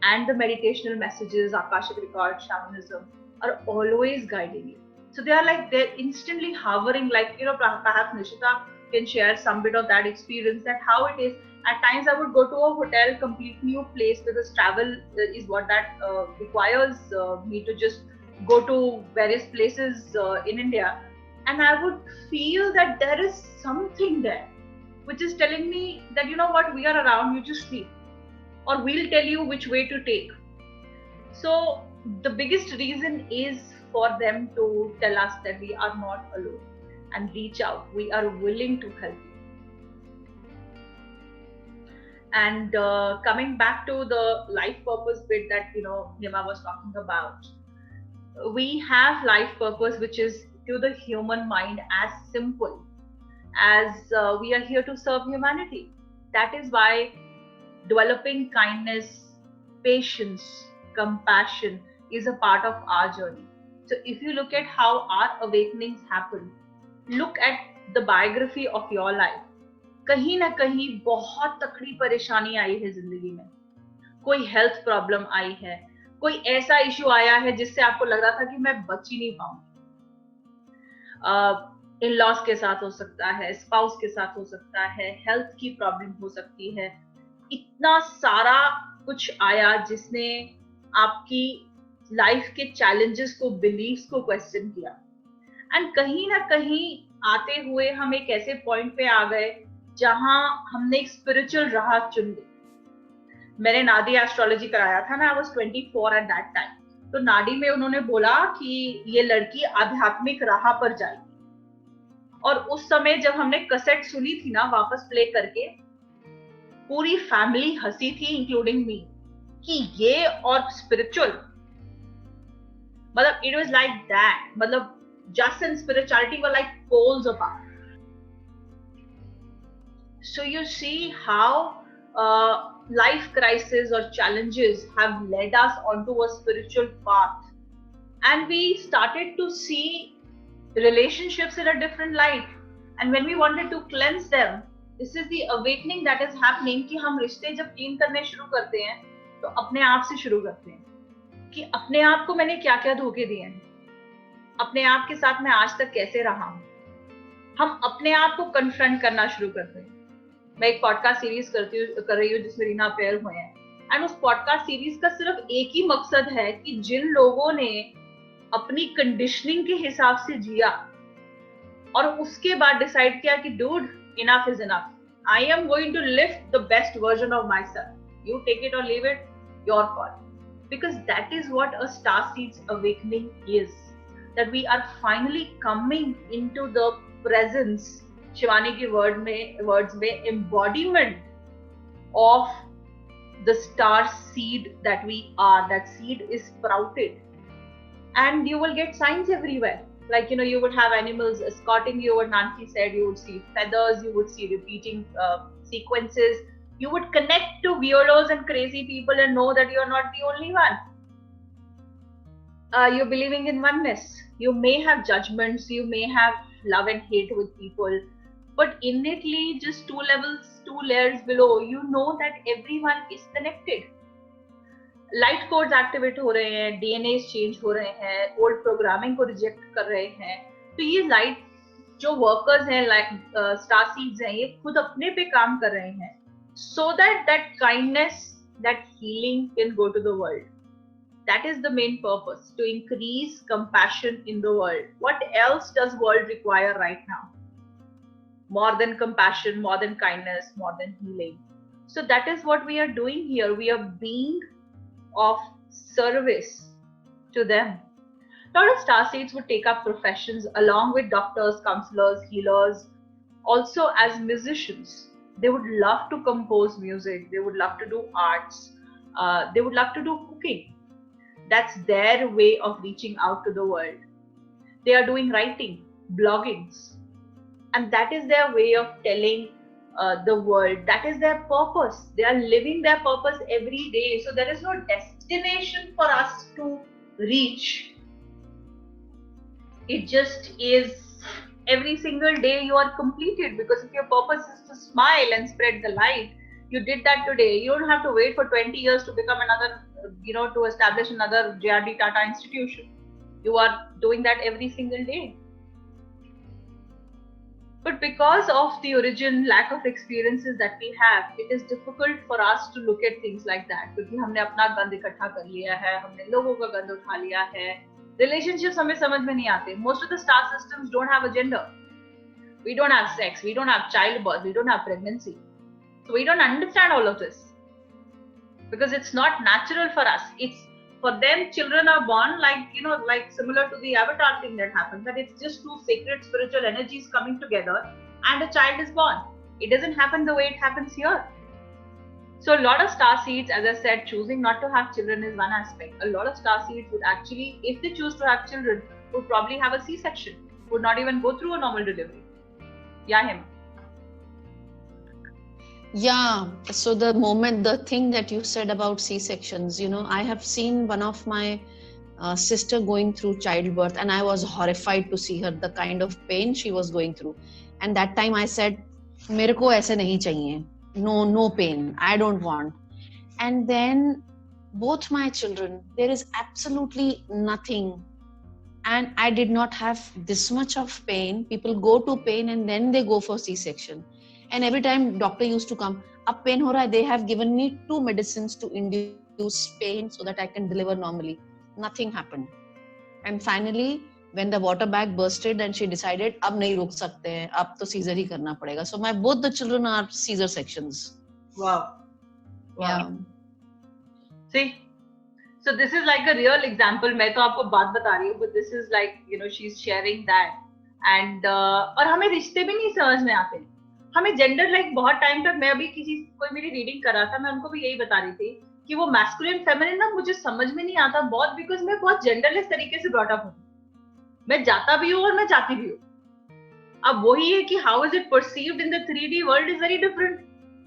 and the meditational messages, Akashic records, shamanism are always guiding you. So they're instantly hovering, like, perhaps Nishita can share some bit of that experience, that how it is At times I would go to a hotel, complete new place, because travel is what that requires me to just go to various places in India. And I would feel that there is something there which is telling me that, you know what, we are around, you just sleep. Or we'll tell you which way to take. So the biggest reason is for them to tell us that we are not alone and reach out. We are willing to help you. And coming back to the life purpose bit that, you know, Nima was talking about, we have life purpose which is to the human mind as simple as we are here to serve humanity. That is why developing kindness, patience, compassion is a part of our journey. So if you look at how our awakenings happen, look at the biography of your life. कहीं ना कहीं बहुत तकड़ी परेशानी आई है जिंदगी में, कोई हेल्थ प्रॉब्लम आई है, कोई ऐसा इश्यू आया है जिससे आपको लग रहा था कि मैं बच ही नहीं पाऊंगी. इन लॉस के साथ हो सकता है, स्पाउस के साथ हो सकता है, हेल्थ की प्रॉब्लम हो सकती है. इतना सारा कुछ आया जिसने आपकी लाइफ के चैलेंजेस को, बिलीव्स को क्वेश्चन किया. एंड कहीं ना कहीं आते हुए हम एक ऐसे पॉइंट पे आ गए जहां हमने एक स्पिरिचुअल राह चुन ली. मैंने नाडी एस्ट्रोलॉजी कराया था ना, I was 24 at that time. तो नाडी में उन्होंने बोला कि ये लड़की आध्यात्मिक राह पर जाएगी. और उस समय जब हमने कैसेट सुनी थी ना वापस प्ले करके, पूरी फैमिली हंसी थी इंक्लूडिंग मी कि ये और स्पिरिचुअल, मतलब इट वाज लाइक दैट, मतलब just and spirituality were like poles apart. So you see how life crises or challenges have led us onto a spiritual path, and we started to see relationships in a different light. And when we wanted to cleanse them, this is the awakening that is happening कि हम रिश्ते जब clean करने शुरू करते हैं तो अपने आप से शुरू करते हैं कि अपने आप को मैंने क्या क्या धोखे दिए हैं, अपने आप के साथ मैं आज तक कैसे रहा हूं. हम अपने आप को कन्फ्रंट करना शुरू करते हैं. मैं एक पॉडकास्ट सीरीज कर रही हूँ जिसमें रीना अपेयर हुए हैं, एंड उस पॉडकास्ट सीरीज का सिर्फ एक ही मकसद है कि जिन लोगों ने अपनी कंडीशनिंग के हिसाब से जिया और उसके बाद डिसाइड किया कि dude enough is enough, I am going to live the best version of myself, you take it और leave it, your call. Because that is what a star seeds awakening is, that we are finally coming into the presence, Shivani की words में embodiment of the star seed that we are. That seed is sprouted, and you will get signs everywhere. Like, you know, you would have animals escorting you, what Nancy said, you would see feathers, you would see repeating sequences, you would connect to weirdos and crazy people and know that you're not the only one. You're believing in oneness. You may have judgments, you may have love and hate with people, but innately, just two layers below, you know that everyone is connected. Light codes activate हो रहे हैं, DNAs change हो रहे हैं, old programming को reject कर रहे हैं. तो ये light जो workers हैं, like star seeds हैं, ये खुद अपने पे काम कर रहे हैं, so that kindness, that healing can go to the world. That is the main purpose, to increase compassion in the world. What else does world require right now? More than compassion, more than kindness, more than healing. So that is what we are doing here. We are being of service to them. A lot of starseeds would take up professions along with doctors, counselors, healers, also as musicians. They would love to compose music. They would love to do arts. They would love to do cooking. That's their way of reaching out to the world. They are doing writing, bloggings. And that is their way of telling the world. That is their purpose. They are living their purpose every day. So there is no destination for us to reach. It just is every single day you are completed, because if your purpose is to smile and spread the light, you did that today. You don't have to wait for 20 years to become another, to establish another JRD Tata institution. You are doing that every single day. But because of the origin lack of experiences that we have, it is difficult for us to look at things like that. क्योंकि हमने अपना गंद इकट्ठा कर लिया है, हमने लोगों का गंद उठा लिया है. Relationships हमें समझ में नहीं आते. Most of the star systems don't have a gender. We don't have sex. We don't have childbirth. We don't have pregnancy. So we don't understand all of this because it's not natural for us. It's for them, children are born like similar to the Avatar thing that happens, that it's just two sacred spiritual energies coming together and a child is born. It doesn't happen the way it happens here. So a lot of star seeds, as I said, choosing not to have children is one aspect. A lot of star seeds would actually, if they choose to have children, would probably have a C-section, would not even go through a normal delivery. Yeah, him. Yeah, so the thing that you said about C-sections, I have seen one of my sister going through childbirth, and I was horrified to see her, the kind of pain she was going through. And that time I said, "Mere ko aise nahi chahiye. No pain. I don't want." And then both my children, there is absolutely nothing. And I did not have this much of pain. People go to pain and then they go for C-section. And every time doctor used to come, "Ab pain ho raha hai," they have given me 2 medicines to induce pain so that I can deliver normally. Nothing happened. And finally, when the water bag bursted and she decided, "Ab nahi ruk sakte hain, ab to Caesar hi karna padega." So both the children are Caesar sections. Wow. Yeah. See, so this is like a real example. मैं तो आपको बात बता रही हूँ, but this is like, she's sharing that. And और हमें रिश्ते भी नहीं समझ में आते. हमें जेंडर बहुत टाइम तक, मैं अभी कोई मेरी रीडिंग कर रहा था, मैं उनको भी यही बता रही थी कि वो मैस्कुलिन फेमिनिन ना मुझे समझ में नहीं आता बहुत, बिकॉज मैं बहुत जेंडरलेस तरीके से ब्रॉट अप हूँ. मैं जाता भी हूँ और मैं जाती भी हूँ. अब वही है कि how is it perceived in the 3D world is very different.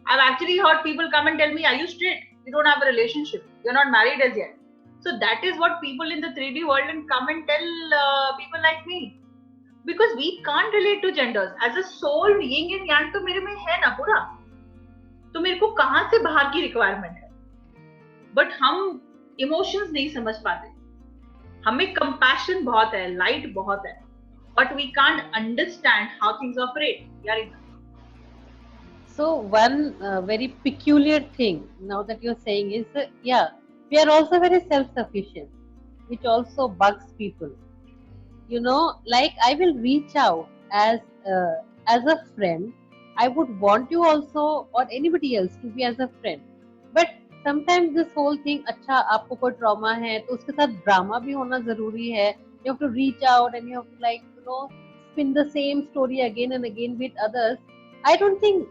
I have actually heard people come and tell me, "Are you straight? You don't have a relationship. You're not married as yet." So that is what people in the 3D world and come and tell people like me. Because we can't relate to genders. As a soul, yin and yang तो मेरे में है ना पूरा, तो मेरे को कहाँ से बाहर की रिक्वायरमेंट है. बट हम इमोशंस नहीं समझ पाते. हमें कंपैशन बहुत है, लाइट बहुत है, but we can't understand how things operate. यार So one very peculiar thing now that you're saying is, we are also very self-sufficient, which also bugs people. Like I will reach out as a friend. I would want you also or anybody else to be as a friend. But sometimes this whole thing, अच्छा आपको कोई trauma है तो उसके साथ drama भी होना जरूरी है. You have to reach out and you have to spin the same story again and again with others. I don't think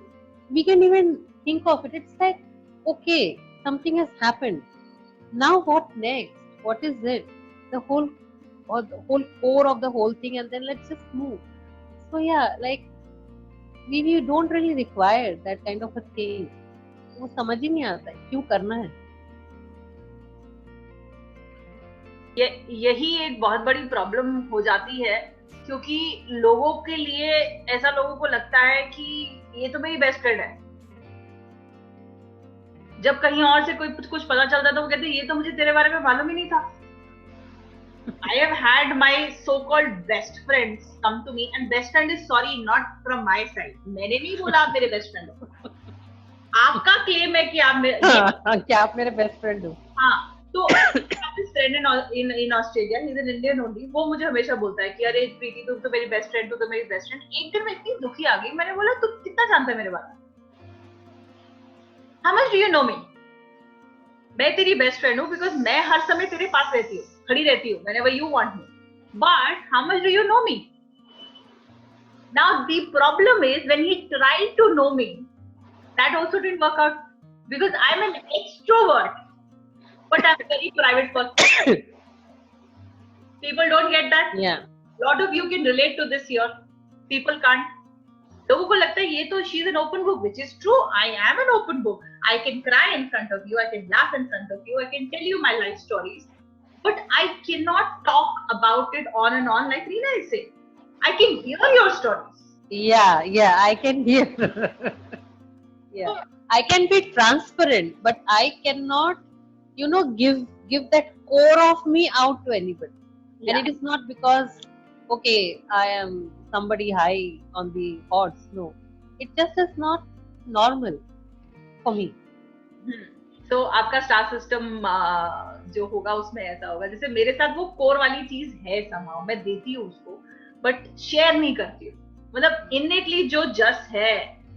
we can even think of it. It's like, okay, something has happened. Now what next? What is it? The whole core of the whole thing, and then let's just move. So yeah, like we don't really require that kind of a thing. वो समझ ही नहीं आता है क्यों करना है. यही एक बहुत बड़ी प्रॉब्लम हो जाती है, क्योंकि लोगों के लिए ऐसा, लोगों को लगता है कि ये तो मेरी बेस्ट फ्रेंड है. जब कहीं और से कोई कुछ पता चलता है तो वो कहते हैं ये तो मुझे तेरे बारे में मालूम ही नहीं था. I have had my so-called best friends come to me, and best friend is, sorry, not from my side. मैंने नहीं बोला आप मेरे बेस्ट फ्रेंड हो. आपका क्लेम है कि आप क्या आप मेरे बेस्ट फ्रेंड हो. हाँ, तो friend in Australia, he is an Indian only. वो मुझे हमेशा बोलता है कि अरे प्रीति तुम तो मेरी बेस्ट फ्रेंड, तू तो मेरी बेस्ट फ्रेंड. एक दिन मैं इतनी दुखी आ गई, मैंने बोला तू कितना जानता है मेरे बारे में? How much do you know me? मैं तेरी बेस्ट फ्रेंड हूँ बिकॉज मैं हर समय तेरे पास रहती हूँ, खड़ी रहती हूँ whenever you want me. But how much do you know me? Now the problem is when he tried to know me, that also didn't work out because I'm an extrovert, but I'm a very private person. People don't get that. Yeah. Lot of you can relate to this here. People can't. लोगों को लगता है ये तो she is an open book, which is true. I am an open book. I can cry in front of you. I can laugh in front of you. I can tell you my life stories. But I cannot talk about it on and on like Reena is saying. I can hear your stories. Yeah, I can hear. Yeah, I can be transparent, but I cannot, give that core of me out to anybody. Yeah. And it is not because okay, I am somebody high on the odds. No, it just is not normal for me. तो आपका star system जो होगा उसमें ऐसा होगा, जैसे मेरे साथ वो कोर वाली चीज है, समाव मैं देती हूँ उसको बट शेयर नहीं करती हूँ. मतलब इननेटली जो जस है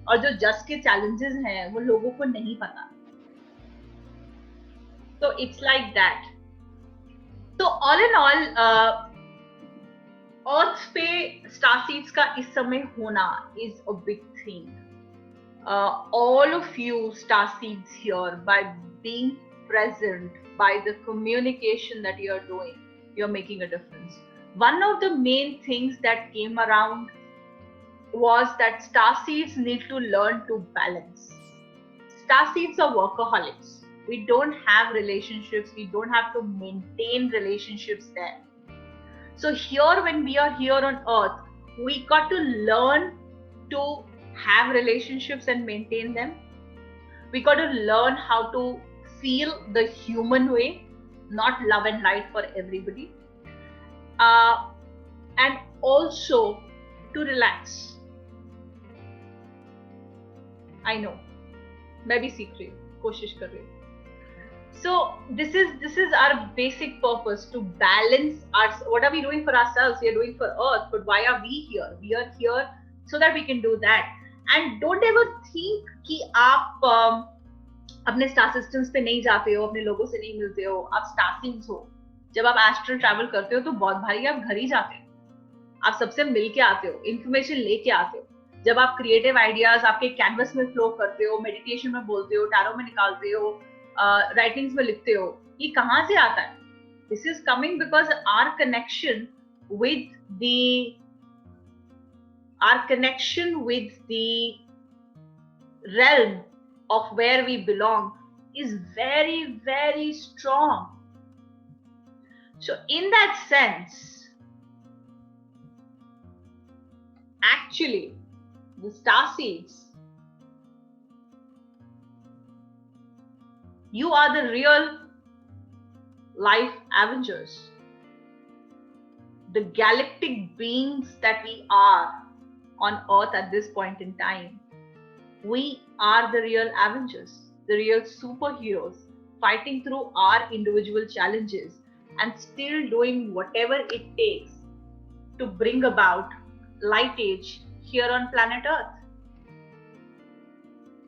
और जो जस के चैलेंजेस हैं वो लोगों को नहीं पता. तो इट्स लाइक दैट. तो ऑल इन ऑल अर्थ पे स्टार सीड्स का इस समय होना is a big thing. All of you star seeds here, by being present, by the communication that you're doing, you're making a difference. One of the main things that came around was that star seeds need to learn to balance. Star seeds are workaholics. We don't have relationships, we don't have to maintain relationships there. So here, when we are here on earth, we got to learn to have relationships and maintain them. We got to learn how to feel the human way, not love and light for everybody, and also to relax. I know, मैं भी सीख रही हूँ, कोशिश कर रही हूँ. So this is our basic purpose, to balance our, what are we doing for ourselves? We are doing for earth, but why are we here? We are here so that we can do that. And don't ever think कि आप अपने star systems पे नहीं जाते हो, अपने लोगों से नहीं मिलते हो, आप स्टार सीड्स हो. जब आप एस्ट्रल ट्रैवल करते हो तो बहुत भारी आप घर ही जाते हो, आप सबसे मिल के आते हो, इंफॉर्मेशन लेके आते हो. जब आप क्रिएटिव आइडियाज आपके कैनवस में फ्लो करते हो, मेडिटेशन में बोलते हो, टैरो में निकालते हो, राइटिंग्स में लिखते हो, ये कहाँ से आता है? This is coming because our connection with the realm of where we belong is very, very strong. So in that sense, actually the star seeds, you are the real life Avengers, the galactic beings that we are on earth at this point in time. We are the real Avengers, the real superheroes, fighting through our individual challenges and still doing whatever it takes to bring about light age here on planet Earth.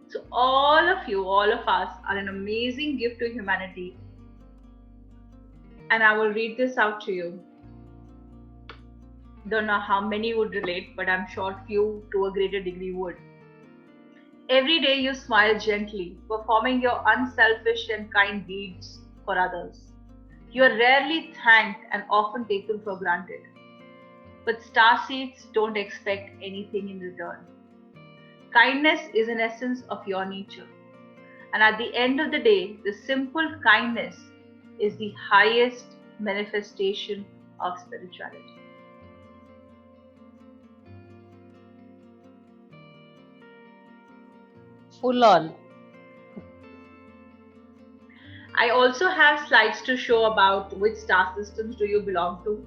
So all of you, all of us are an amazing gift to humanity. And I will read this out to you. Don't know how many would relate, but I'm sure few to a greater degree would. Every day you smile gently, performing your unselfish and kind deeds for others. You are rarely thanked and often taken for granted. But star seeds don't expect anything in return. Kindness is an essence of your nature. And at the end of the day, the simple kindness is the highest manifestation of spirituality. Full on. I also have slides to show about which star systems do you belong to,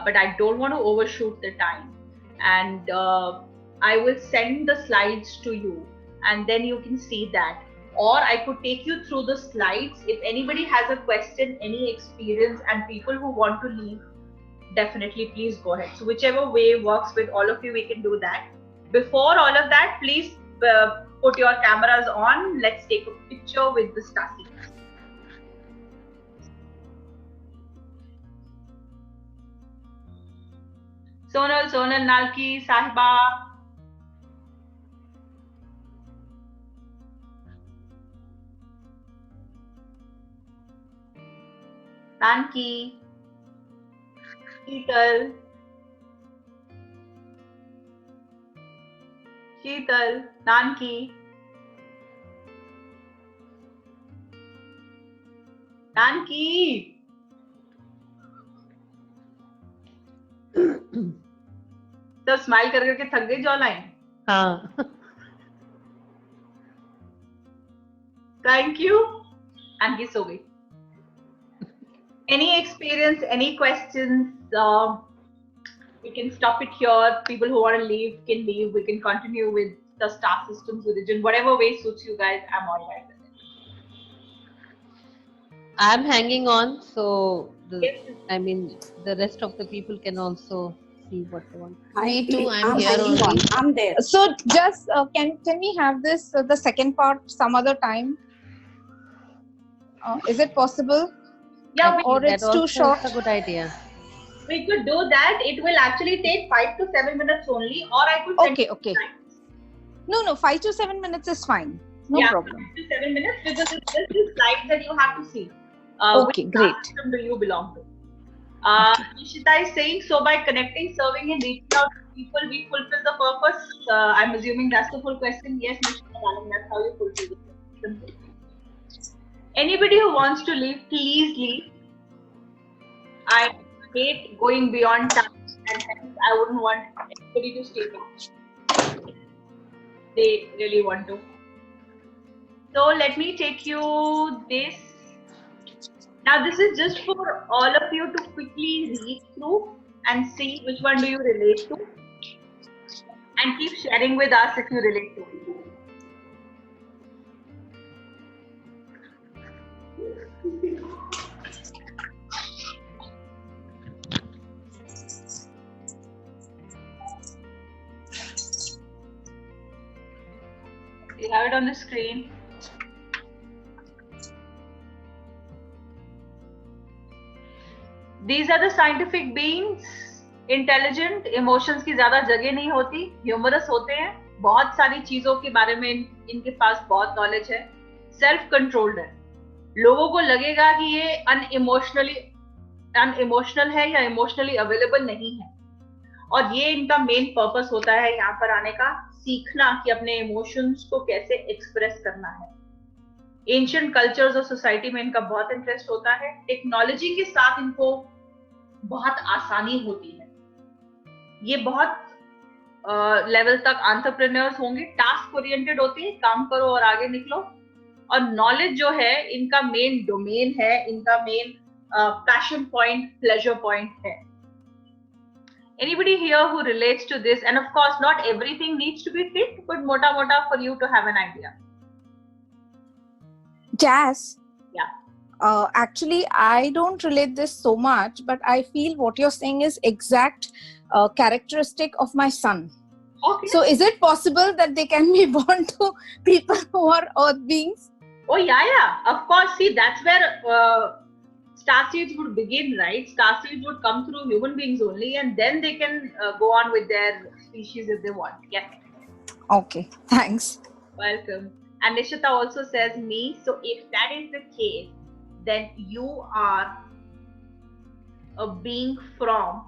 but I don't want to overshoot the time. And I will send the slides to you, and then you can see that. Or I could take you through the slides. If anybody has a question, any experience, and people who want to leave, definitely please go ahead. So whichever way works with all of you, we can do that. Before all of that, please put your cameras on. Let's take a picture with the star seeds. Sonal, Nalki, Sahiba. Nanki. Sheetal. Nanki. Nanki. तो smile कर करके थक गई jaw line. हाँ. Thank you. Anki सो गई. Any experience, any questions? we can stop it here. People who want to leave can leave. We can continue with the star systems religion. Whatever way suits you guys, I'm all right with it. I'm hanging on, so Yes. the rest of the people can also see what they want. Me too, I'm I'm here hanging only. on. I'm there. So just can we have this the second part some other time? Is it possible? Yeah, Or That it's too also short? is a good idea. we could do that. It will actually take 5 to 7 minutes only, or I could send Okay, you okay. slides. No, 5 to 7 minutes is fine. No Yeah, problem. 5 to 7 minutes, because it's just the slides that you have to see. Okay, which great. star system do you belong to? Nishita is saying, so by connecting, serving, and reaching out to people, we fulfill the purpose. I'm assuming that's the full question. Yes, Nishita, darling, that's how you fulfill the purpose. Anybody who wants to leave, please leave. I hate going beyond time, and hence I wouldn't want anybody to stay back. They really want to. So let me take you this. Now this is just for all of you to quickly read through and see which one do you relate to, and keep sharing with us if you relate to it. You have it on the screen. These are the scientific beings, intelligent, emotions की ज़्यादा जगह नहीं होती, humorous होते हैं, बहुत सारी चीज़ों के बारे में इनके पास बहुत knowledge है, self controlled है. लोगों को लगेगा कि ये unemotional है या emotionally available नहीं है, और ये इनका main purpose होता है यहाँ पर आने का, सीखना कि अपने emotions को कैसे express करना है. एंशिएंट कल्चर्स और सोसाइटी में इनका बहुत इंटरेस्ट होता है. टेक्नोलॉजी के साथ इनको बहुत आसानी होती है. ये बहुत लेवल तक एंटरप्रेन्योर्स होंगे. टास्क ओरिएंटेड होती है, काम करो और आगे निकलो. और नॉलेज जो है इनका मेन डोमेन है, इनका main passion point, pleasure point है. Anybody here who relates to this? And of course, not everything needs to be fit, but mota mota for you to have an idea. Jazz. Yeah. Actually, I don't relate this so much, but I feel what you're saying is exact characteristic of my son. Okay. So, is it possible that they can be born to people who are earth beings? Oh yeah. Of course. See, that's where starseeds would begin, right? Starseeds would come through human beings only, and then they can go on with their species if they want. Yeah. Okay. Thanks. Welcome. And Nishita also says me. So if that is the case, then you are a being from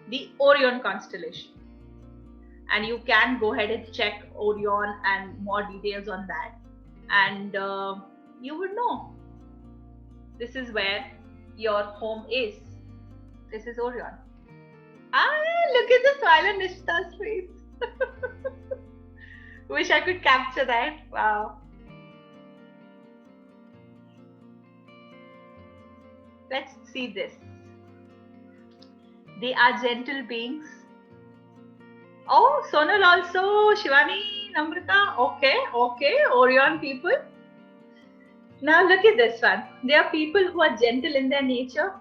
the Orion constellation. And you can go ahead and check Orion and more details on that. And you would know. This is where your home is. This is Orion. Look at the smile on Nishita's face. Wish I could capture that. Wow. Let's see this. They are gentle beings. Oh, Sonal also. Shivani, Namrata. Okay. Orion people. Now look at this one. They are people who are gentle in their nature.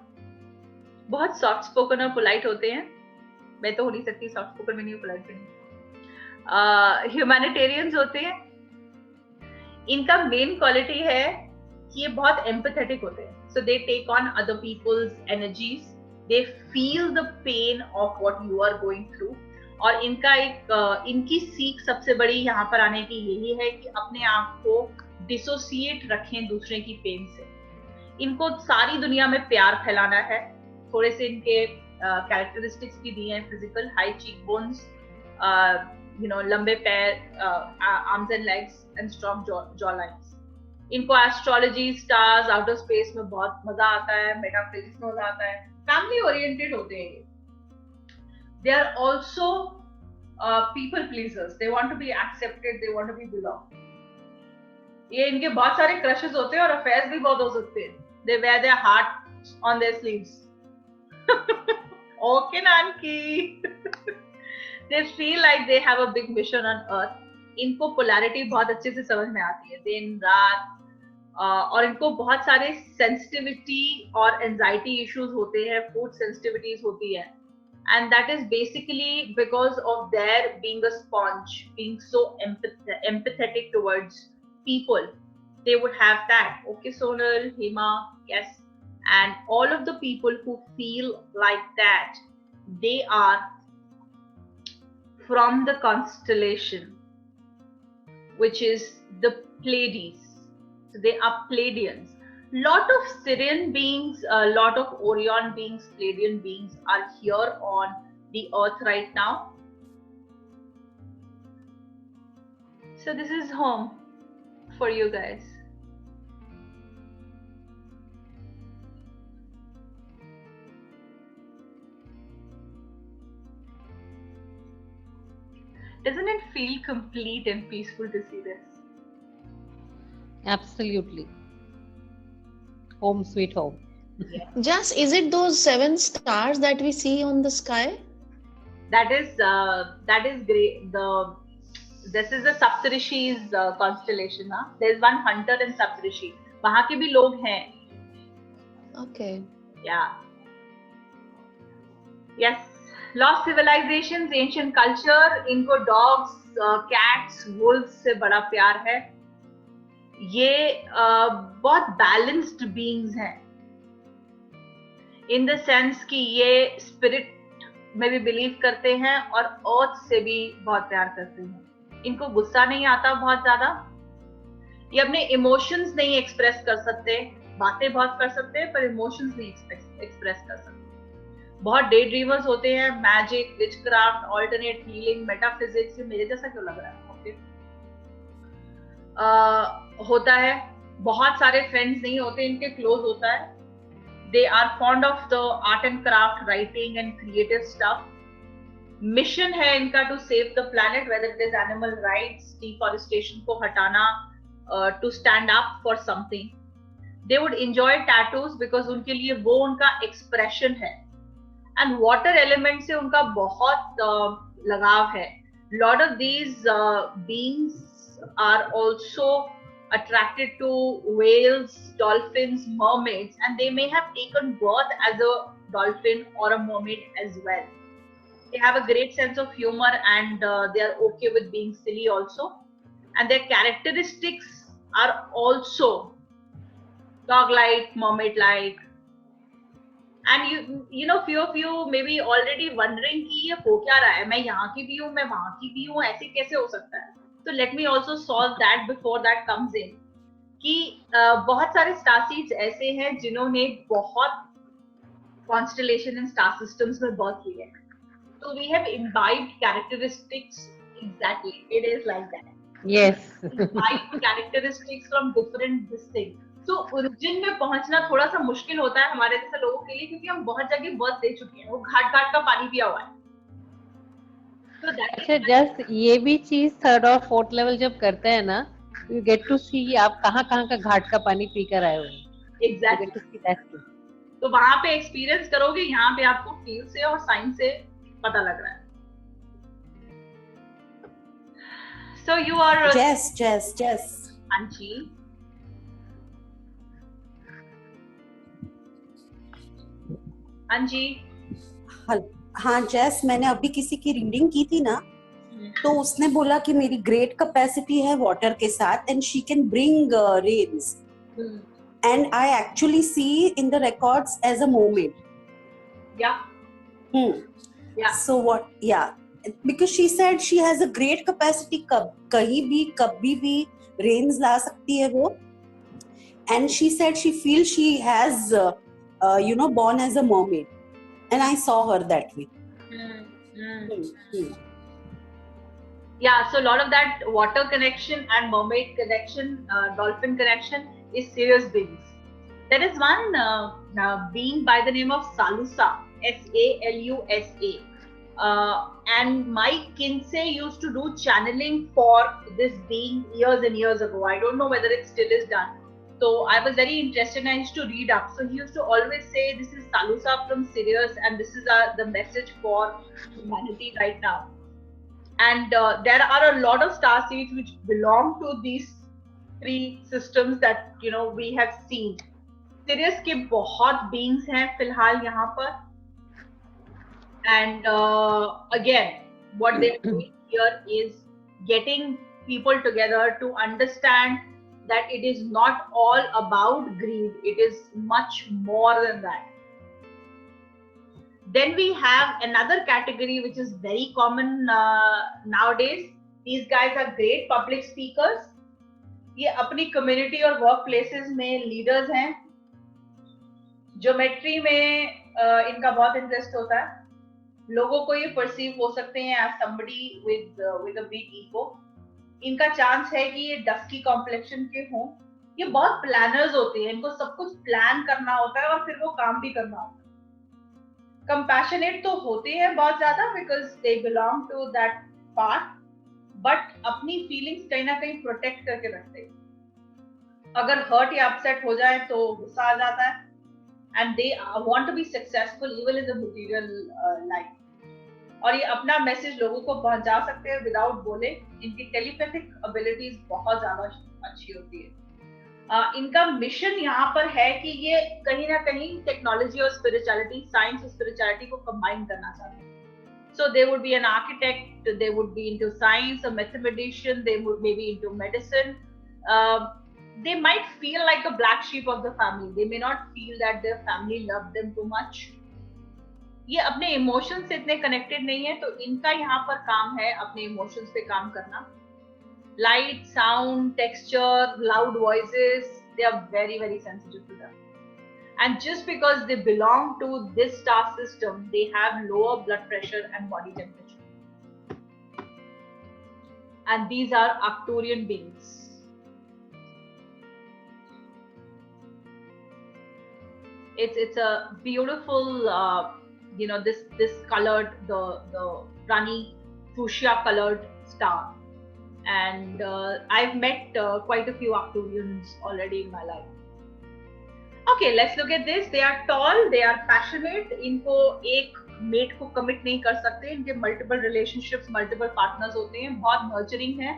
बहुत soft spoken और polite होते हैं. मैं तो हो नहीं सकती soft spoken में नहीं हूँ, polite में नहीं. ह्यूमैनिटेरियंस होते हैं. इनका मेन क्वालिटी है कि ये बहुत एम्पैथेटिक होते हैं. So they take on other people's energies, they feel the pain of what you are going through. और इनका इनकी सीख सबसे बड़ी यहाँ पर आने की यही है कि अपने आप को डिसोसिएट रखें दूसरे की पेन से. इनको सारी दुनिया में प्यार फैलाना है. थोड़े से इनके कैरेक्टरिस्टिक्स भी दिए हैं. फिजिकल, हाई चीक बोन्स, लंबे पैर, arms and legs and strong jaw lines. इनको एस्ट्रोलॉजी, स्टार्स, आउटर स्पेस में बहुत मजा आता है. मेटाफिजिक्स में मजा आता है. फैमिली ओरिएंटेड होते हैं ये. They are also people pleasers. They want to be accepted. They want to be belong. ये इनके बहुत सारे क्रशेस होते हैं और अफेयर्स भी बहुत हो सकते हैं. They wear their heart on their sleeves. Okay, Nanki. They feel like they have a big mission on earth. इनको polarity बहुत अच्छे से समझ में आती है दिन रात, और इनको बहुत सारे sensitivity और anxiety issues होते हैं, food sensitivities होती है, and that is basically because of their being a sponge, being so empathetic towards people. They would have that. Okay, Sonal, Hema, yes. And all of the people who feel like that, they are from the constellation, which is the Pleiades. So they are Pleiadians. Lot of Sirian beings, a lot of Orion beings, Pleiadian beings are here on the earth right now. So this is home for you guys. Doesn't it feel complete and peaceful to see this? Absolutely. Home sweet home. Just, is it those 7 stars that we see on the sky? That is great. This is the Saptarishis constellation. Huh? There is one hunter in Saptarishi. वहाँ के भी लोग हैं. Okay. Yeah. Yes. Lost civilizations, ancient culture, इनको dogs, cats, wolves से बड़ा प्यार है. ये बहुत balanced beings हैं. In the sense कि ये spirit में भी believe करते हैं और earth से भी बहुत प्यार करते हैं. इनको गुस्सा नहीं आता बहुत ज़्यादा. ये अपने emotions नहीं express कर सकते. बातें बहुत कर सकते हैं पर emotions नहीं express कर सकते. बहुत डे ड्रीमर्स होते हैं. Magic, witchcraft, alternate healing, metaphysics. मेरे जैसा क्यों लग रहा है? ओके. होता है. बहुत सारे फ्रेंड्स नहीं होते इनके, क्लोज होता है. They are fond of the art and craft, writing and creative stuff. Mission है इनका to save the planet, whether it is animal rights, deforestation को हटाना, to stand up for something. They would enjoy tattoos because उनके लिए वो उनका expression है. And water element से उनका बहुत लगाव है. Lot of these beings are also attracted to whales, dolphins, mermaids, and they may have taken birth as a dolphin or a mermaid as well. They have a great sense of humor and they are okay with being silly also. And their characteristics are also dog-like, mermaid-like. And you know, few of you may be already wondering कि ये हो क्या रहा है, मैं यहाँ की भी हूँ, मैं वहाँ की भी हूँ, ऐसे कैसे हो सकता है? So let me also solve that before that comes in. कि बहुत सारे star seeds ऐसे हैं जिन्होंने बहुत constellation and star systems में birth लिए हैं. So we have imbibed characteristics. Exactly, it is like that. Yes. Imbibed characteristics from different distinct. तो ओरिजिन में पहुंचना थोड़ा सा मुश्किल होता है हमारे जैसे लोगों के लिए, क्योंकि हम बहुत जगह बर्थ दे चुके हैं. वो घाट घाट का पानी पिया हुआ है. अच्छा, जस्ट ये भी चीज 3rd और 4th लेवल जब करते हैं ना, यू गेट टू सी आप कहाँ का घाट का पानी पी कर आए हो. एग्जैक्टली. तो वहां पे एक्सपीरियंस करोगे, यहाँ पे आपको फील से और साइंस से पता लग रहा है. So you are Jess. हाँ जी. हाँ जी. हाँ जेस, मैंने अभी किसी की रीडिंग की थी ना, तो उसने बोला कि मेरी ग्रेट कैपेसिटी है वाटर के साथ and she can bring rains. And I actually see in the records as a moment. So what, yeah, because she said she has a great capacity. कहीं भी कभी भी रेन्स ला सकती है वो. And she said she feel she has born as a mermaid, and I saw her that way. Yeah, so a lot of that water connection and mermaid connection, dolphin connection is serious beings. There is one being by the name of Salusa, Salusa, and Mike Kinsey used to do channeling for this being years and years ago. I don't know whether it still is done. So I was very interested and I used to read up. So he used to always say, this is Salusa from Sirius and this is the message for humanity right now. And there are a lot of star seeds which belong to these three systems that we have seen. Sirius के बहुत beings हैं फिलहाल यहाँ पर. And again, what they're doing here is getting people together to understand that it is not all about greed. It is much more than that. Then we have another category which is very common nowadays. These guys are great public speakers. ये अपनी community और work places में leaders हैं. Geometry में इनका बहुत interest होता है. लोगों को ये perceive हो सकते हैं as somebody with a big ego. इनका चांस है कि ये डस्की कॉम्प्लेक्शन के हों. ये बहुत प्लानर्स होते हैं. इनको सब कुछ प्लान करना होता है और फिर वो काम भी करना होता है. कंपैशनेट तो होते हैं बहुत ज्यादा because they belong to that part, but अपनी फीलिंग्स कहीं ना कहीं प्रोटेक्ट करके रखते हैं. अगर हर्ट या अपसेट हो जाए तो गुस्सा आ जाता है. And they want to be successful even in the material life. और ये अपना मैसेज लोगों को पहुंचा सकते हैं विदाउट बोले. इनकी टेलीपैथिक एबिलिटीज बहुत ज्यादा अच्छी होती है. इनका मिशन यहाँ पर है कि ये कहीं ना कहीं टेक्नोलॉजी और स्पिरिचुअलिटी, साइंस और स्पिरिचुअलिटी को कंबाइन करना चाहते हैं. So they would be an architect, they would be into science, a mathematician, they would may be into medicine. They might feel like a black sheep of the family. They may not feel that their family loved them too much. ये अपने emotions से इतने connected नहीं है, तो इनका यहाँ पर काम है अपने इमोशंस पे काम करना. Light, sound, texture, loud voices, they are very, very sensitive to them. And just because they belong to this star system, they have lower blood pressure and body temperature. And these are Arcturian beings. It's a beautiful, this colored, the runny fuchsia colored star. And I've met quite a few Arcturians already in my life. Okay, let's look at this. They are tall, they are passionate. इनको एक mate को commit नहीं कर सकते. इनके multiple relationships, multiple partners होते हैं. बहुत nurturing हैं.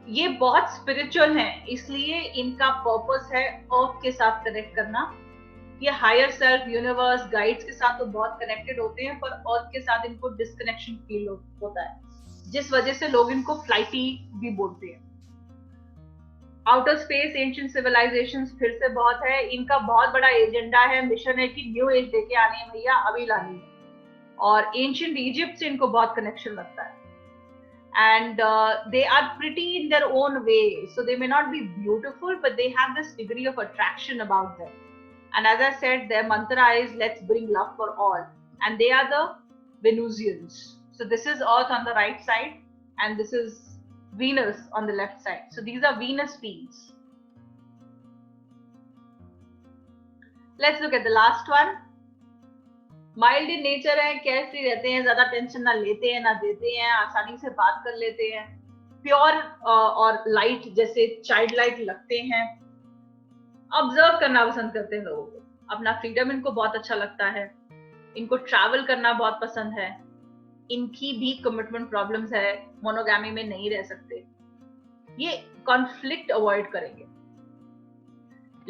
ये बहुत spiritual हैं. इसलिए इनका purpose है earth के साथ connect करना. ये higher self, universe, guides के साथ तो बहुत connected होते हैं, पर earth के साथ इनको disconnection feel होता है, जिस वजह से लोग इनको फ्लाइटी भी बोलते हैं. आउटर स्पेस, एंशिएंट सिविलाइजेशंस फिर से बहुत है. इनका बहुत बड़ा एजेंडा है, मिशन है कि न्यू एज लेके आनी है भैया, अभी लानी है. और एंशिएंट इजिप्ट से इनको बहुत कनेक्शन लगता है. And they are pretty in their own way, so they may not be beautiful, but they have this degree of attraction about them. And as I said, their mantra is let's bring love for all. And they are the Venusians. So this is Earth on the right side and this is Venus on the left side. So these are Venus beings. Let's look at the last one. Mild in nature है, carefree रहते हैं, ज़्यादा tension ना लेते हैं ना देते हैं, आसानी से बात कर लेते हैं, प्योर और लाइट जैसे चाइल्ड लाइक लगते हैं. ऑब्जर्व करना पसंद करते हैं लोगों को. अपना फ्रीडम इनको बहुत अच्छा लगता है. इनको ट्रैवल करना बहुत पसंद है. इनकी भी कमिटमेंट प्रॉब्लम्स है, मोनोगामी में नहीं रह सकते. ये कॉन्फ्लिक्ट अवॉइड करेंगे.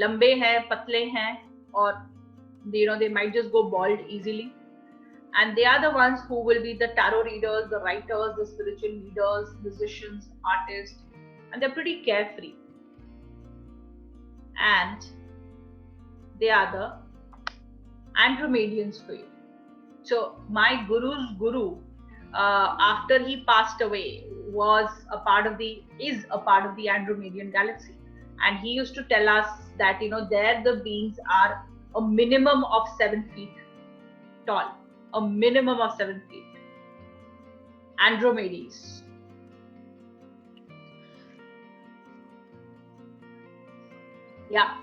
लंबे हैं, पतले हैं, और they might just go bald easily. And they are the ones who will be the tarot readers, the writers, the spiritual leaders, musicians, artists, and they're pretty carefree. And they are the Andromedians for you. So my guru's guru, after he passed away, is a part of the Andromedian galaxy, and he used to tell us that there the beings are a minimum of 7 feet tall, a minimum of 7 feet. Andromedes. Yeah.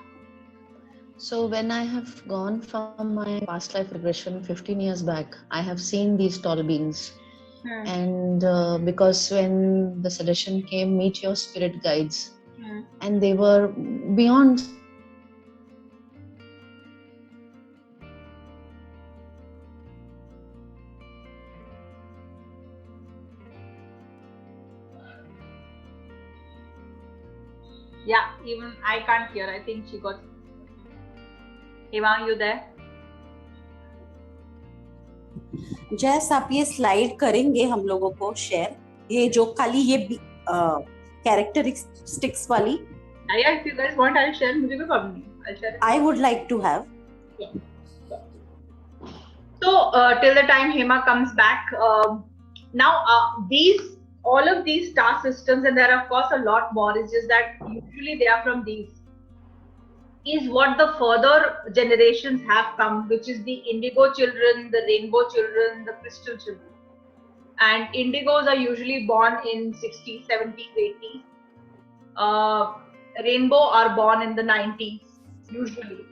So when I have gone from my past life regression 15 years back, I have seen these tall beings. And because when the suggestion came, meet your spirit guides, and they were beyond Yeah, even I can't hear. I think she got. Eva, you there? जैस आप ये slide करेंगे हम लोगों को share, ये जो खाली ये कैरेक्टरिस्टिक्स वाली. Yeah, if you guys want, I'll share. मुझे कोई problem नहीं. I'll share. I would like to have. So till the time Hema comes back, now all of these star systems, and there are of course a lot more. It's just that usually they are from these. Is what the further generations have come, which is the indigo children, the rainbow children, the crystal children. And indigos are usually born in 60s, 70s, 80s. Rainbow are born in the 90s, usually.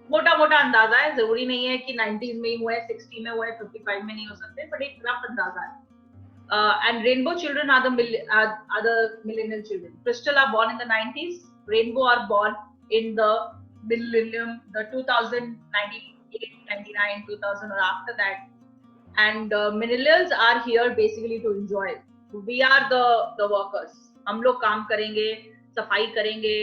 मोटा मोटा अंदाजा है, जरूरी नहीं है कि 90s में ही हुए, 60 में हुए, 55 में नहीं हो सकते, but एक रफ अंदाजा है. And rainbow children are the millennial children. Crystal are born in the 90s. Rainbow are born in the millennium, the 2000, 98, 99, 2000 or after that. And millennials are here basically to enjoy. We are the workers. हम लोग काम करेंगे, सफाई करेंगे,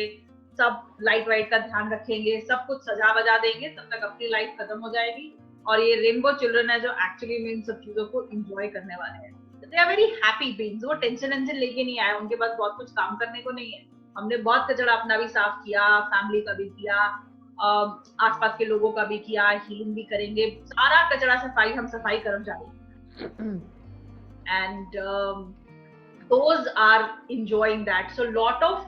सब light white का ध्यान रखेंगे, सब कुछ सजा वजा देंगे, तब तक अपनी लाइफ खत्म हो जाएगी. और ये रेनबो चिल्ड्रन है जो एक्चुअली में इन सब चीजों को एंजॉय करने वाले हैं. They are very happy beings. वो टेंशन लेके नहीं आए, उनके पास बहुत कुछ काम करने को नहीं है. हमने बहुत कचरा अपना भी साफ किया, फैमिली का भी किया, आसपास के लोगों का भी किया, हीलिंग भी करेंगे, सारा कचरा सफाई हम सफाई कर्मचारी. And those are enjoying that. So lot of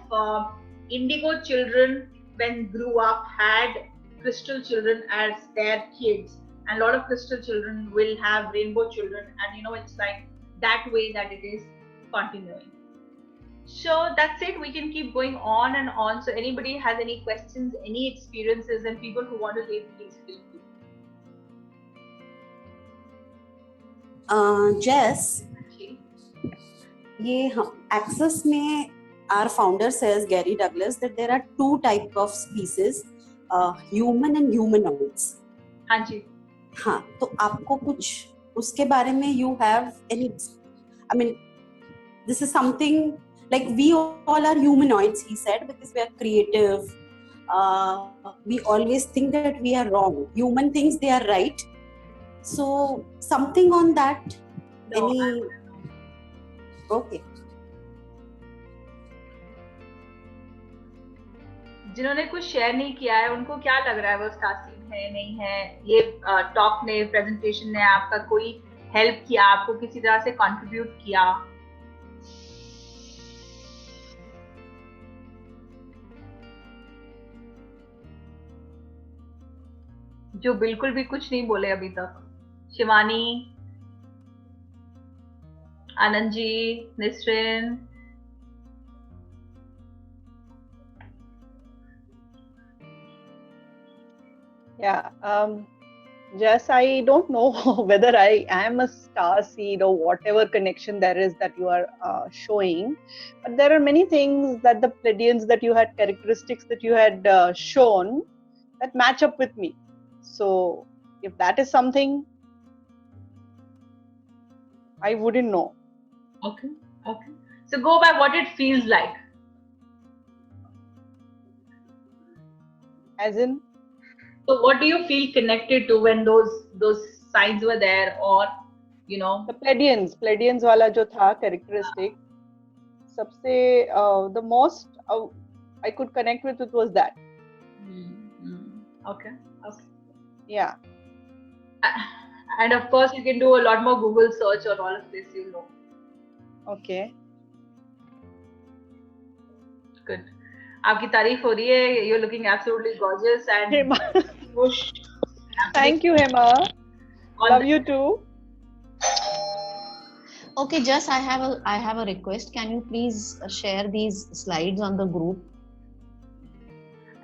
indigo children when grew up had crystal children as their kids, and a lot of crystal children will have rainbow children, and it's like that way that it is continuing. So that's it. We can keep going on and on. So anybody has any questions, any experiences, and people who want to leave, please feel free. Jess, ये हम Access में our founder says, Gary Douglas, that there are two types of species, human and humanoids. हाँ जी. हाँ, तो आपको कुछ उसके बारे में you have any, I mean, this is something like we all are humanoids, he said, because we are creative. We always think that we are wrong. Human thinks they are right. So something on that. No, any? Okay. जिन्होंने कुछ share नहीं किया है, उनको क्या लग रहा है, वो स्टार सीड है नहीं है? ये टॉक ने, प्रेजेंटेशन ने आपका कोई हेल्प किया, आपको किसी तरह से कंट्रीब्यूट किया? जो बिल्कुल भी कुछ नहीं बोले अभी तक. Shivani, Anand ji, निसरिन. Yeah, Jess, I don't know whether I am a star seed or whatever connection there is that you are showing, but there are many things that the Pleiadians that you had, characteristics that you had shown that match up with me. So if that is something, I wouldn't know. Okay. So go by what it feels like. As in? So what do you feel connected to when those signs were there, or the Pleiadians वाला जो था characteristic, सबसे the most I could connect with it was that. Okay. Yeah. And of course you can do a lot more Google search on all of this, Okay. Good. आपकी तारीफ हो रही है. You're looking absolutely gorgeous and Thank you, Hema. Love you too. Okay, Jess, I have a request. Can you please share these slides on the group?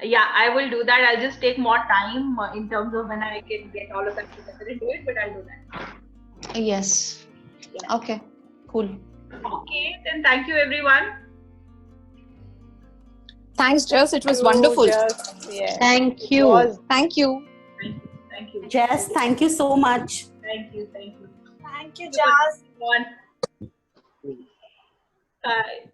Yeah, I will do that. I'll just take more time in terms of when I can get all of them together and do it, but I'll do that. Yes. Yeah. Okay, cool. Okay, then thank you everyone. Thanks, Jess. It was You wonderful. just- yes, Thank it you. was. Thank you. Thank you. Jess, thank you so much. Thank you. Thank you. Thank you, Jazz. One. Bye.